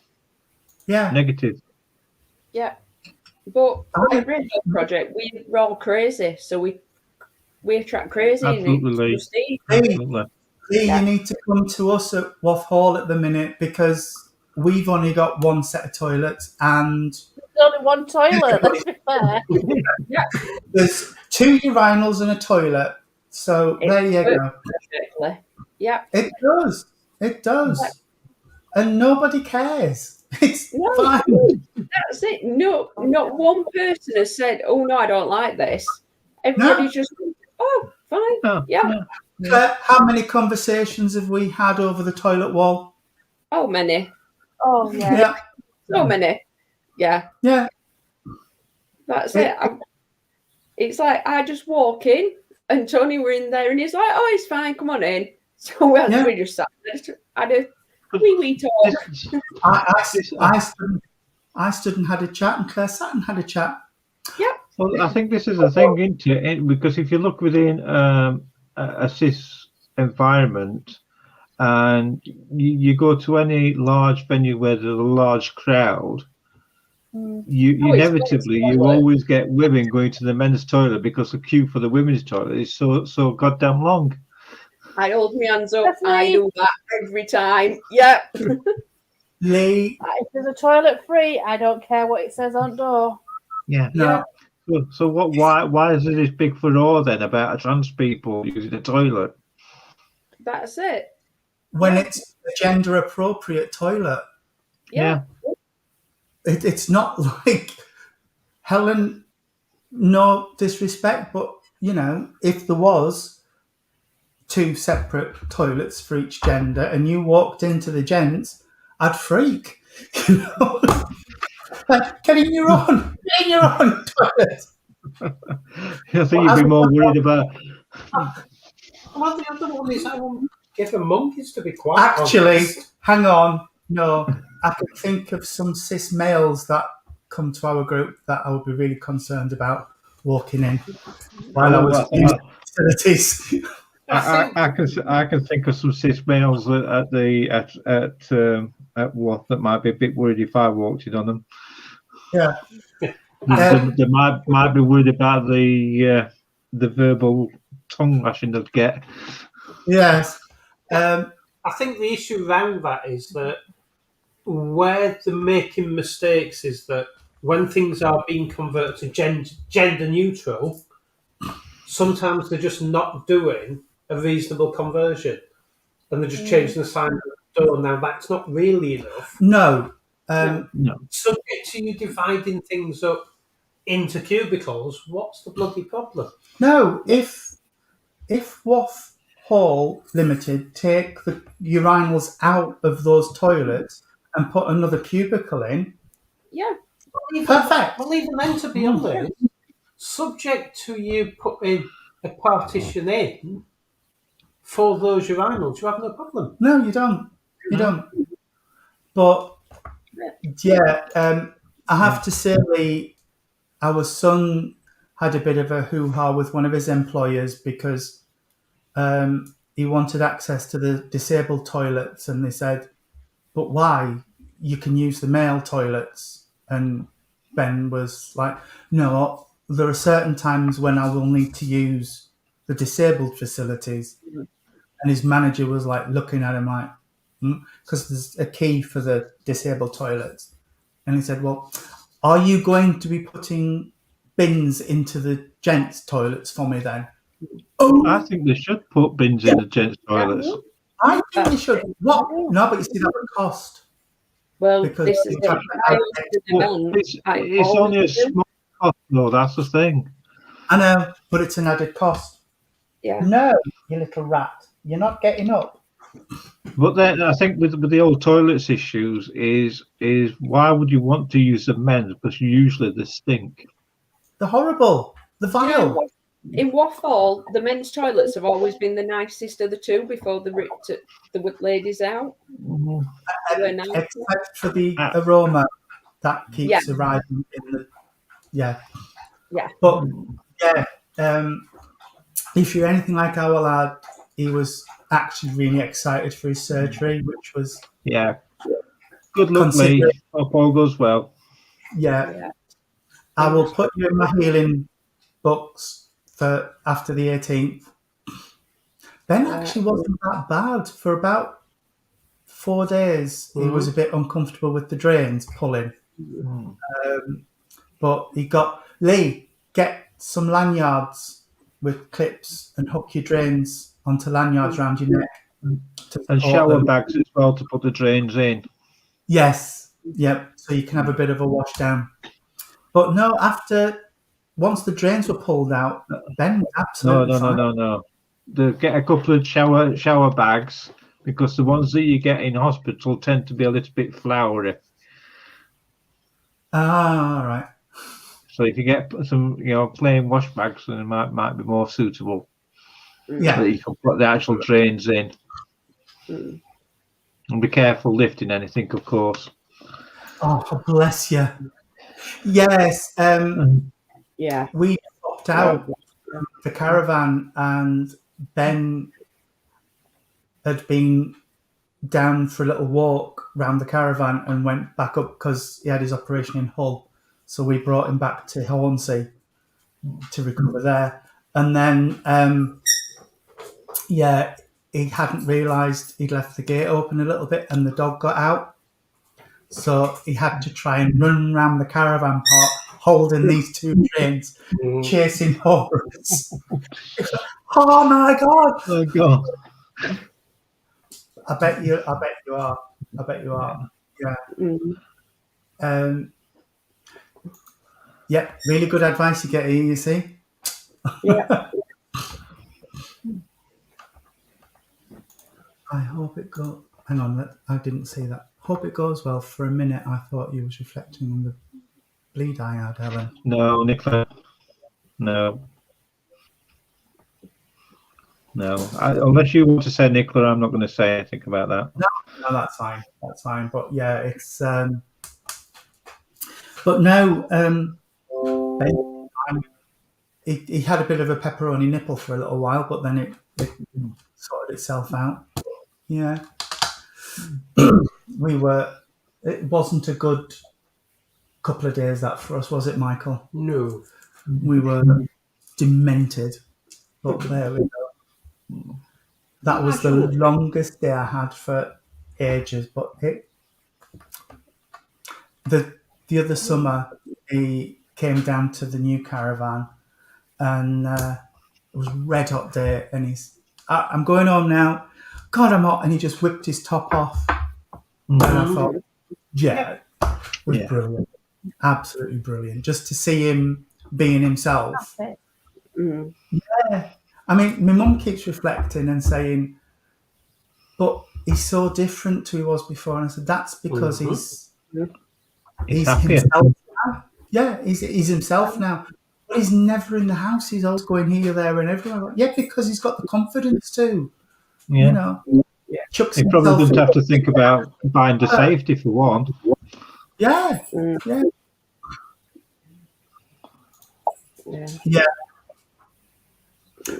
negative. Yeah. But at Red Dog Project, we're all crazy, so we attract crazy. Absolutely. Lee, you need to come to us at Waff Hall at the minute because we've only got one set of toilets and... There's only one toilet, let's be fair. There's 2 urinals and a toilet. So there you go. Perfectly. Yeah. It does. Yeah. And nobody cares. It's fine. That's it. No, not one person has said, "Oh no, I don't like this." Everybody's just, "Oh, fine, yeah." How many conversations have we had over the toilet wall? Oh, many. Oh yeah. So many. Yeah. Yeah. That's it. It's like I just walk in, and Tony were in there, and he's like, "Oh, it's fine. Come on in." So we just sat there. I had a wee talk. I stood and had a chat, and Claire sat and had a chat. Yeah. Well, I think this is the thing, isn't it? Because if you look within a cis environment, and you go to any large venue where there's a large crowd, you inevitably always get women going to the men's toilet because the queue for the women's toilet is so goddamn long. I hold my hands up. I do that every time. Yeah. Lee. If there's a toilet free, I don't care what it says on the door. Yeah. No. So what? Why is there this big furore then about trans people using the toilet? That's it. when it's a gender appropriate toilet. Yeah. It's not like Helen, no disrespect, but if there was 2 separate toilets for each gender and you walked into the gents, I'd freak. Like, get in your own toilet. I think you'd be more worried about. Well, the other one is I won't give the monkeys to be quite Actually, honest. hang on. No, I can think of some cis males that come to our group that I would be really concerned about walking in while I was using facilities. I can think of some cis males at what that might be a bit worried if I walked in on them. Yeah. They might be worried about the verbal tongue lashing they'd get. Yes. I think the issue around that is that where they're making mistakes is that when things are being converted to gender neutral, sometimes they're just not doing a reasonable conversion, and they're just changing the sign of the door. Now that's not really enough. No. No. Subject to you dividing things up into cubicles, what's the bloody problem? No. If WAF Hall Limited take the urinals out of those toilets and put another cubicle in, Yeah. perfect. Well, even then, to be honest, subject to you putting a partition in for those urinals, you have no problem. No, you don't. You don't. But yeah, I have to say, Lee, our son had a bit of a hoo-ha with one of his employers because he wanted access to the disabled toilets, and they said, "But why? You can use the male toilets." And Ben was like, "No, there are certain times when I will need to use the disabled facilities." And his manager was like looking at him like, because there's a key for the disabled toilets. And he said, "Well, are you going to be putting bins into the gents' toilets for me then?" Oh, I think they should put bins in the gents' toilets. I think they should. What? No, but you see, that would cost. Well, Because this is you it. Well, it's only a small cost, though. That's the thing. I know, but it's an added cost. Yeah. No, you little rat. You're not getting up. But then I think with the old toilets issues is why would you want to use the men's? Because usually they stink. They're horrible. They're vile. In Waffle, the men's toilets have always been the nicest of the two before they ripped the ladies out. They're nice. Except for the aroma that keeps arriving in the. Yeah. But yeah, if you're anything like our lad, he was actually really excited for his surgery, which was Good luck, Lee. Hope all goes well. Yeah. I will put you in my healing books for after the 18th. Ben actually wasn't that bad for about 4 days. He was a bit uncomfortable with the drains pulling. But he got, Lee, get some lanyards with clips and hook your drains onto lanyards around your neck. And shower bags as well to put the drains in. Yes. Yep. So you can have a bit of a wash down. But no, once the drains were pulled out, Ben was absolutely fine. No. Get a couple of shower bags, because the ones that you get in hospital tend to be a little bit floury. Ah, right. So if you get some, plain wash bags, then it might be more suitable. Yeah. That you can put the actual drains in. And be careful lifting anything, of course. Oh, bless you. Yes. We popped out the caravan, and Ben had been down for a little walk around the caravan and went back up because he had his operation in Hull. So we brought him back to Hornsey to recover there. And then, he hadn't realised he'd left the gate open a little bit and the dog got out. So he had to try and run around the caravan park holding these 2 trains, chasing horses. Oh my God! Oh God! I bet you are. I bet you are. Yeah. Yeah, really good advice you get here, you see. Yeah. I hope it goes. Hang on, I didn't see that. Hope it goes well. For a minute, I thought you was reflecting on the bleed I had, Helen. No, Nicola. No. Unless you want to say Nicola, I'm not going to say anything about that. No, that's fine. That's fine. But yeah, it's. But no, he had a bit of a pepperoni nipple for a little while, but then it sorted itself out. Yeah. It wasn't a good couple of days that for us, was it, Michael? No. We were demented, but there we go. That was the longest day I had for ages. But the other summer, he came down to the new caravan, and it was a red hot day, and I'm going home now. God, I'm hot, and he just whipped his top off, and I thought, it was brilliant, absolutely brilliant, just to see him being himself. Yeah, I mean, my mum keeps reflecting and saying, but he's so different to he was before, and I said that's because he's himself now. Yeah, he's himself now. But he's never in the house. He's always going here, there, and everywhere. Yeah, because he's got the confidence too. Yeah. You know, chucks He probably himself doesn't in. have to think about buying the safety for one. Yeah.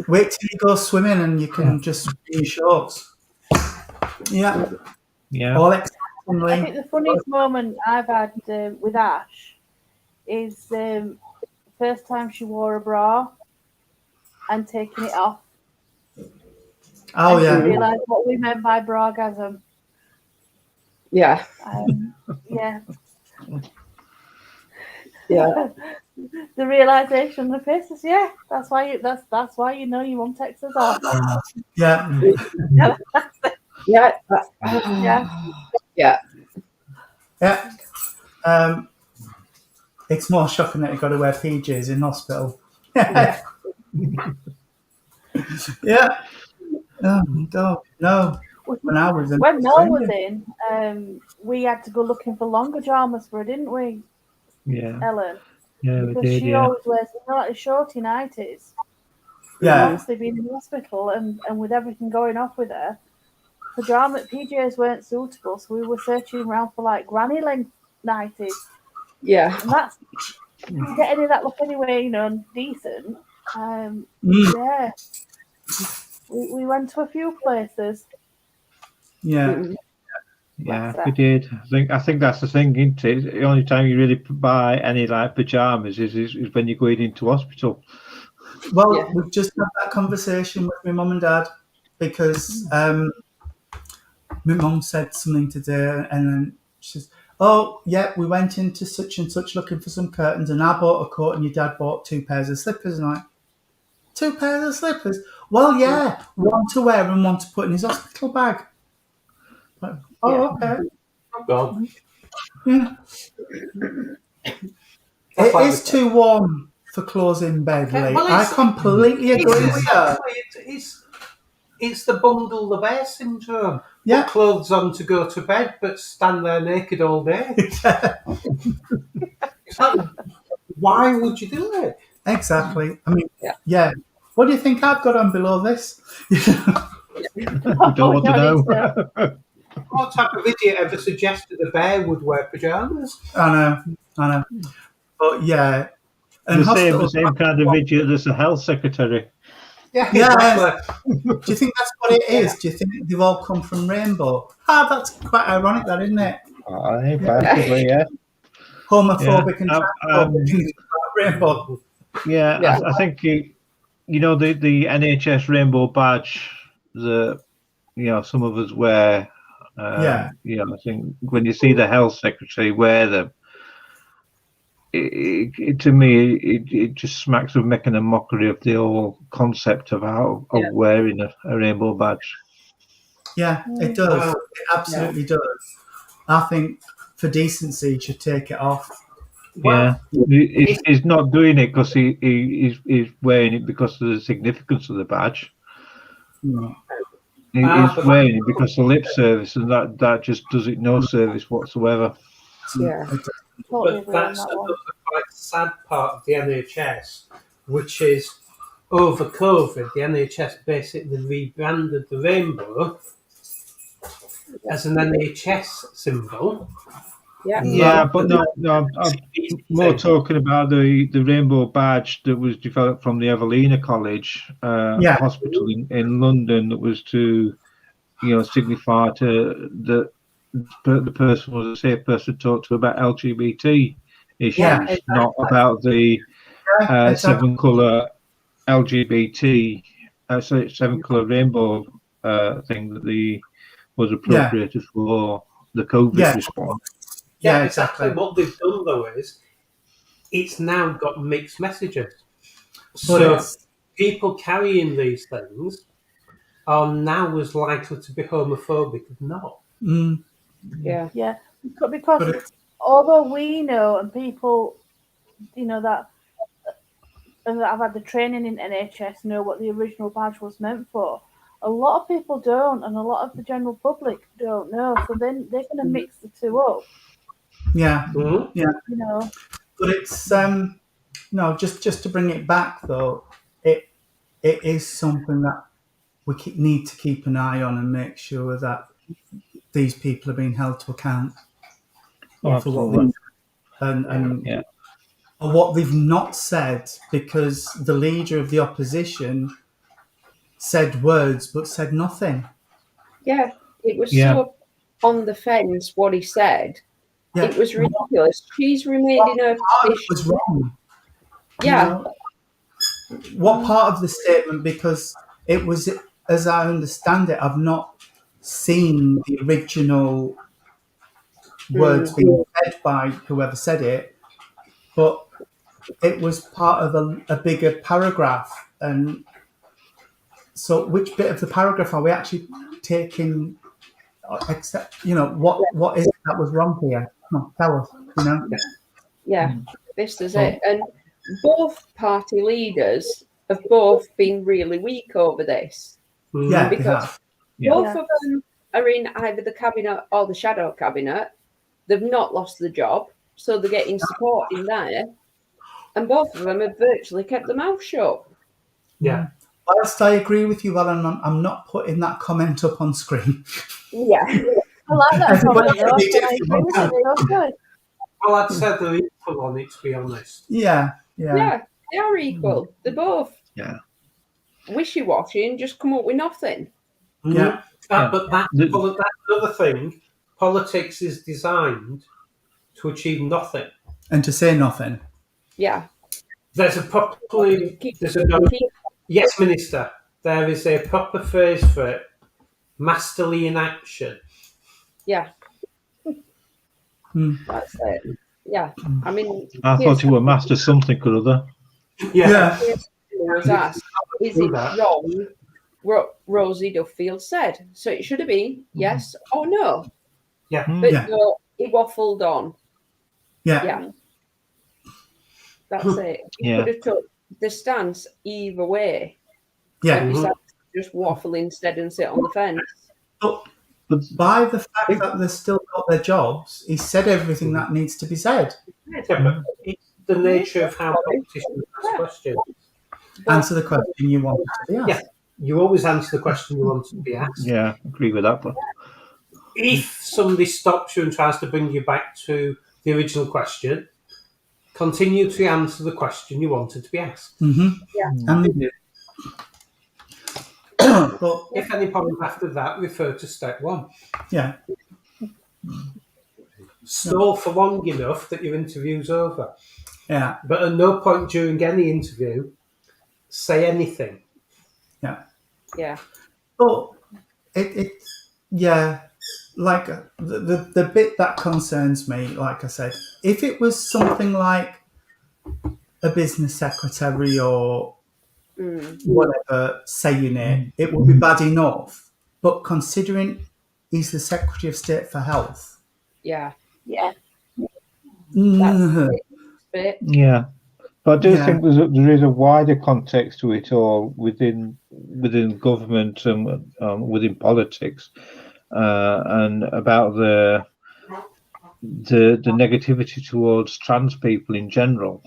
Wait till you go swimming and you can just swim in your shorts. Yeah. All excitingly. I think the funniest moment I've had with Ash is first time she wore a bra and taking it off. Oh, and yeah. She realised what we meant by bragasm. Yeah. Yeah. Yeah. The realisation, the faces. Yeah, that's why you know your mum takes us off. Yeah. Yeah. Yeah. Yeah. It's more shocking that you've got to wear PJs in hospital. Yeah. Oh, no. When Mel was in, we had to go looking for longer pajamas for her, didn't we? Yeah. Ellen. Yeah, we Because did. she always wears like the shorty nighties. Yeah. Obviously being in the hospital and with everything going off with her, PJs weren't suitable, so we were searching around for like granny length nighties. Yeah. And that's getting in that look anyway, decent. Yeah. We went to a few places. Yeah. Yeah, we did. I think that's the thing, isn't it? The only time you really buy any like pajamas is when you're going into hospital. Well, we've just had that conversation with my mum and dad because my mum said something today, and then she says, "Oh, yeah, we went into such and such looking for some curtains, and I bought a coat, and your dad bought 2 pairs of slippers." And I'm like, 2 pairs of slippers? Well, yeah, one to wear and one to put in his hospital bag. Like, okay. God. Yeah. It is too warm for clothes in bed, Lee. Well, I completely agree with her. It's the bundle the bear syndrome. Yeah. Put clothes on to go to bed, but stand there naked all day. It's like, why would you do it? Exactly. I mean, yeah. What do you think I've got on below this? We don't want to know. What type of idiot ever suggested a bear would wear pajamas? I know. But yeah. And the same kind of idiot as the health secretary. Yeah, exactly. Do you think that's what it is? Do you think they've all come from Rainbow? That's quite ironic, that, isn't it? Possibly, yeah. Homophobic and transphobic Rainbow. Yeah, I think the NHS Rainbow badge that some of us wear. I think when you see the health secretary wear them, to me, it just smacks of making a mockery of the whole concept of wearing a rainbow badge. Yeah, it does. Wow. It absolutely does. I think for decency, you should take it off. Well, He's not doing it because he's wearing it because of the significance of the badge. No. He's wearing it because of lip service, and that just does it no service whatsoever. Yeah. Totally but agree on that's that another one. quite sad part of the NHS, which is over COVID, the NHS basically rebranded the rainbow as an NHS symbol. Yeah, but no, I'm more talking about the rainbow badge that was developed from the Evelina College Hospital in London, that was to, signify to the person was a safe person to talk to about LGBT issues, not about the seven colour LGBT, seven colour rainbow thing that was appropriated for the COVID response. Yeah, exactly. What they've done though is it's now got mixed messages. So people carrying these things are now as likely to be homophobic as not. Yeah. Yeah, because although we know and people, that and that have had the training in NHS know what the original badge was meant for, a lot of people don't, and a lot of the general public don't know. So then they're going to mix the two up. Yeah, yeah. But it's just to bring it back though, it is something that we need to keep an eye on and make sure that these people are being held to account for what they've and what they've not said, because the leader of the opposition said words but said nothing. Yeah, it was so on the fence what he said. Yeah. It was ridiculous. She's remained in her position. Was wrong. Yeah. What part of the statement? Because it was, as I understand it, I've not seen the original words being said by whoever said it, but it was part of a bigger paragraph. And so, which bit of the paragraph are we actually taking? Except, what is it that was wrong here? No, tell us. Yeah, this is it. And both party leaders have both been really weak over this. Yeah, because both of them are in either the cabinet or the shadow cabinet. They've not lost the job, so they're getting support in there. And both of them have virtually kept their mouth shut. Yeah. Whilst I agree with you, Alan, I'm not putting that comment up on screen. Yeah. I like that comment, though. I agree with it. Good. Well, I'd say they're equal on it, to be honest. Yeah, they are equal. They're both wishy-washy and just come up with nothing. Yeah. But that's another thing. Politics is designed to achieve nothing. And to say nothing. Yeah. Yes, Minister. There is a proper phrase for it. Masterly inaction. Yeah. That's it. Yeah. I mean, I thought you were master something or other. Yeah. Was asked, is it wrong what Rosie Duffield said? So it should have been yes or no. Yeah. But no, he waffled on. Yeah. That's it. He could have took the stance either way. Yeah. And decided to just waffle instead and sit on the fence. But by the fact that they've still got their jobs, he said everything that needs to be said. Yeah, but it's the nature of how politicians ask questions. Answer the question you wanted to be asked. Yeah, you always answer the question you want to be asked. Yeah, agree with that. But if somebody stops you and tries to bring you back to the original question, continue to answer the question you wanted to be asked. Mm-hmm. Yeah. And they do. But if any problems after that, refer to step one. Yeah. Stall for long enough that your interview's over. Yeah. But at no point during any interview, say anything. Yeah. Yeah. But like the bit that concerns me, like I said, if it was something like a business secretary or whatever saying it would be bad enough. but considering he's the Secretary of State for Health, Yeah. Yeah. mm, Bit. Yeah, but I do Yeah. think there is a wider context to it all within government and within politics, and about the negativity towards trans people in general,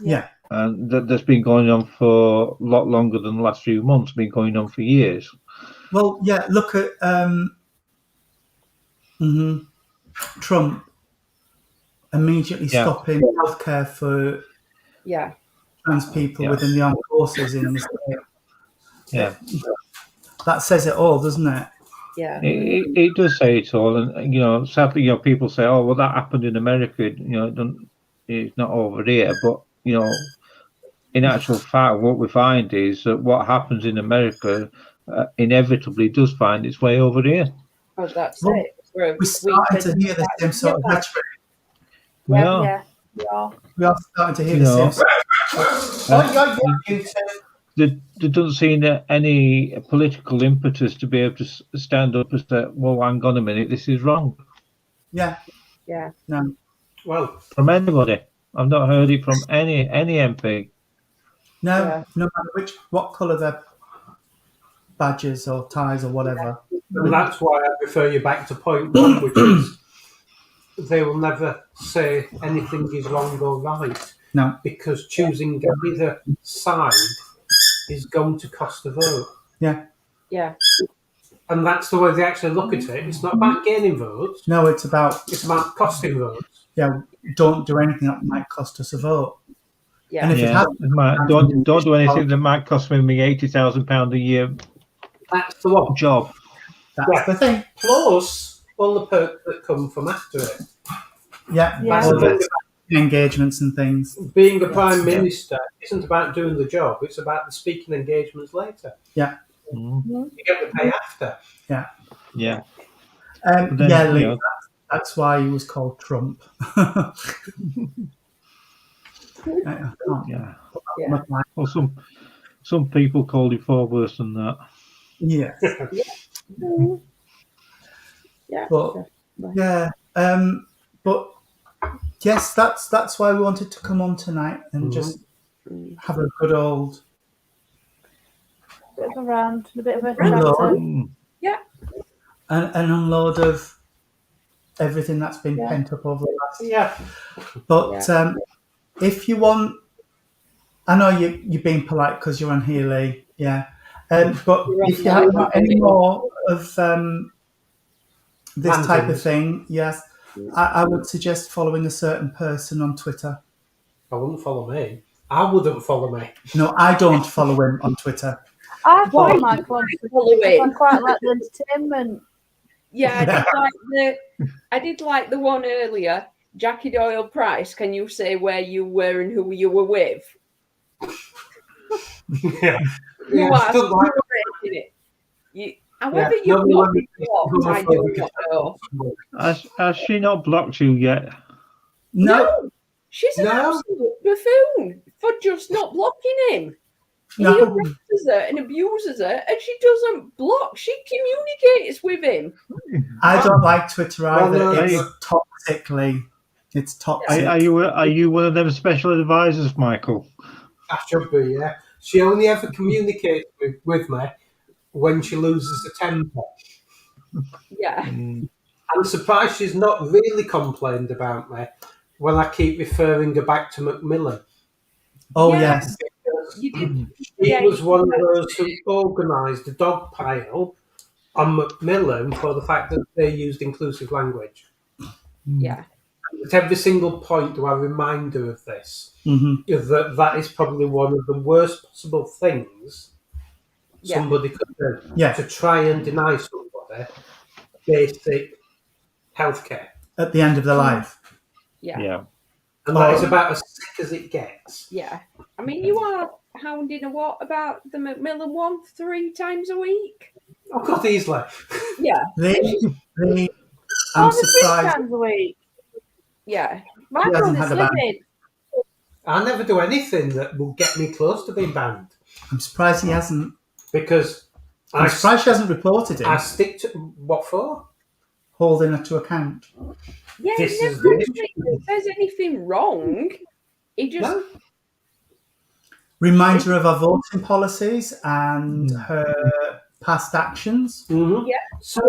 yeah. and that's been going on for a lot longer than the last few months. Been going on for years. Well, yeah. Look at Trump immediately Yeah. stopping healthcare for Yeah. trans people Yeah. within the armed forces in the state. Yeah, That says it all, doesn't it? Yeah. it does say it all, and sadly, people say, "Oh, well, that happened in America." It's not over here, but in actual fact, what we find is that what happens in America inevitably does find its way over here. I was about to Well, say. We're We're starting to hear the same sort of Yeah. rhetoric. We Yeah. are. Yeah. We are. We are starting to hear You the know, same sort There doesn't seem any political impetus to be able to stand up and say, "Well, hang on a minute, this is wrong." Yeah. Yeah. No. Well, From anybody, I've not heard it from any MP. No. Yeah. No matter what colour their badges or ties or whatever. and that's why I refer you back to point one, which is they will never say anything is wrong or right, No. because choosing either side is going to cost a vote. Yeah. Yeah. And that's the way they actually look at it. It's not about gaining votes, No, it's about it's about costing votes. don't do anything that might cost us a vote. Yeah. And if it Yeah, has, don't do anything that might cost me £80,000 a year That's the one. job. that's the thing. Plus all the perks that come from after it. Yeah. Yeah. All the engagements and things. Being a prime minister isn't about doing the job, it's about the speaking engagements later. Mm, You get the pay after. yeah. Then, Lee, you that's why he was called Trump. I can't Yeah. Yeah. Well, some people called it far worse than that. Yeah. Yeah. But yeah, but yes, that's why we wanted to come on tonight and just have a good old Bit of a rant, a bit of a Hello. chatter. Mm, an unload of everything that's been Yeah. pent up over the last. Yeah. But if you want, I know you're being polite because you're on here, Lee. Yeah. But if you have any more of this type of thing, yes, I would suggest following a certain person on Twitter. I wouldn't follow me. I wouldn't follow me. No, I don't follow him on Twitter. I Why follow Michael on Twitter follow because him? I quite like the entertainment. Yeah, I did like the one earlier. Jackie Doyle Price, can you say where you were and who you were with? Yeah. You Yeah, are still like- rating it. However Yeah, you no, blocked no, me, blocked, I do not know. Has she not blocked you yet? No, She's an No. absolute buffoon for just not blocking him. He no. harasses her and abuses her, and she doesn't block. She communicates with him. I don't like Twitter either. no, It's no. toxically. It's toxic. Are you one of them special advisors, Michael? I should be, yeah. She only ever communicates with me when she loses her temper. Yeah. Mm, I'm surprised she's not really complained about me when I keep referring her back to Macmillan. Oh Yeah. yes. You did. She Yeah, was you one of did. those who organised the dog pile on Macmillan for the fact that they used inclusive language. Yeah. At every single point do I remind her of this. Hmm. That is probably one of the worst possible things Yeah. somebody could do. Yeah. To try and deny somebody basic healthcare. At the end of their life. Yeah. yeah. And that is about as sick as it gets. Yeah. I mean, you are hounding a what about the Macmillan one 3 times a week? Oh, God, easily. Yeah. I'm Only 3 surprised. times a week. Yeah. My He hasn't brother's had a ban. living. I never do anything that will get me close to being banned. I'm surprised he hasn't. Because I'm surprised she hasn't reported I him, stick to what for? holding her to account. Yeah, This he is never the actually says anything wrong. He just No. Reminds her of her voting policies and her past actions. Mm-hmm. Yeah. So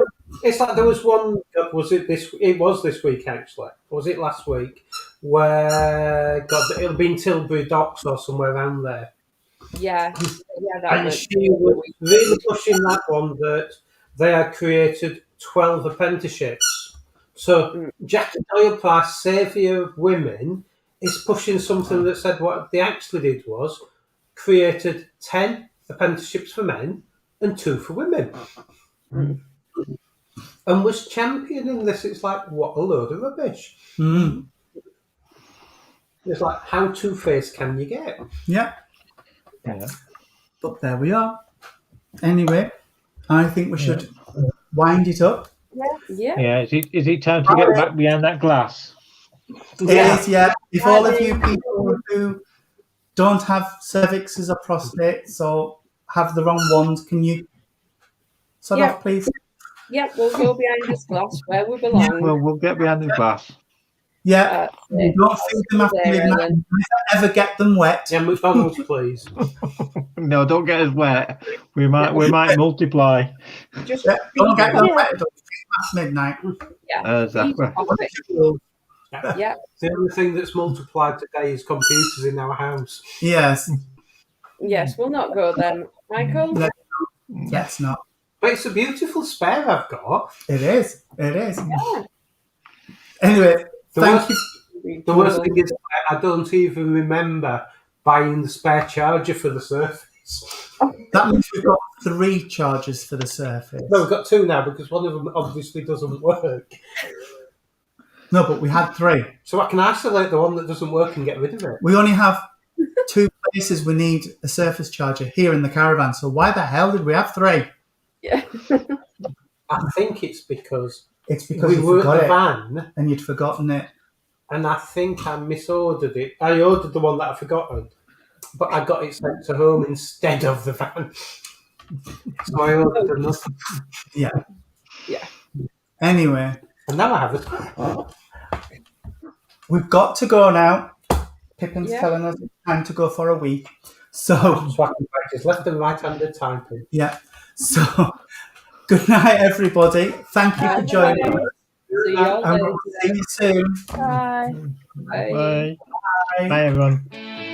it's like there was one. Was it this? It was this week actually. Or was it last week? Where God, it'll be in Tilbury Docks or somewhere around there. yeah, that And was she was really pushing that one that they had created 12 apprenticeships. So Jack Doyle Price, Saviour of Women, is pushing something that said what they actually did was created 10 apprenticeships for men and 2 for women. And was championing this. It's like, what a load of rubbish. Mm. It's like, how two-faced can you get? Yeah, Yeah. but there we are. Anyway, I think we should wind it up. yeah. Yeah. Is it time to get back behind that glass? It is, yeah. If all of you people who don't have cervixes or prostates or have the wrong ones, can you sort Yeah. off, please? Yeah, we'll go behind this glass where we belong. Well, we'll get behind the glass. Yeah. That's Don't feed them after there, midnight. Ellen. Ever get them wet. Yeah, McDonald's, please. No, don't get us wet. We might multiply. Just Yeah, don't get them Yeah. wet. Don't feed them after midnight. Exactly. Yeah, The only thing that's multiplied today is computers in our house. Yes. yes, we'll not go then. Michael? No. Yes, not. But it's a beautiful spare I've got. It is. It is. Yeah. Anyway, The thank worst, you. the worst thing is I don't even remember buying the spare charger for the Surface. That means we've got 3 chargers for the Surface. No, we've got 2 now because one of them obviously doesn't work. No, but we had 3. So I can isolate the one that doesn't work and get rid of it. We only have 2 places we need a Surface charger here in the caravan. So why the hell did we have 3? Yeah. I think it's because It's because we you were at forgot the it van and you'd forgotten it. and I think I misordered it. I ordered the one that I'd forgotten, but I got it sent to home instead of the van. So I ordered another. Yeah. Yeah. Anyway, And now I have it. we've got to go now. Pippin's Yeah. telling us it's time to go for a week. So, So I can practice left and right-handed typing. yeah. So, good night, everybody. Thank you for joining us. See you all And we'll later. see you soon. Bye. Bye. Bye. Bye. Bye, everyone.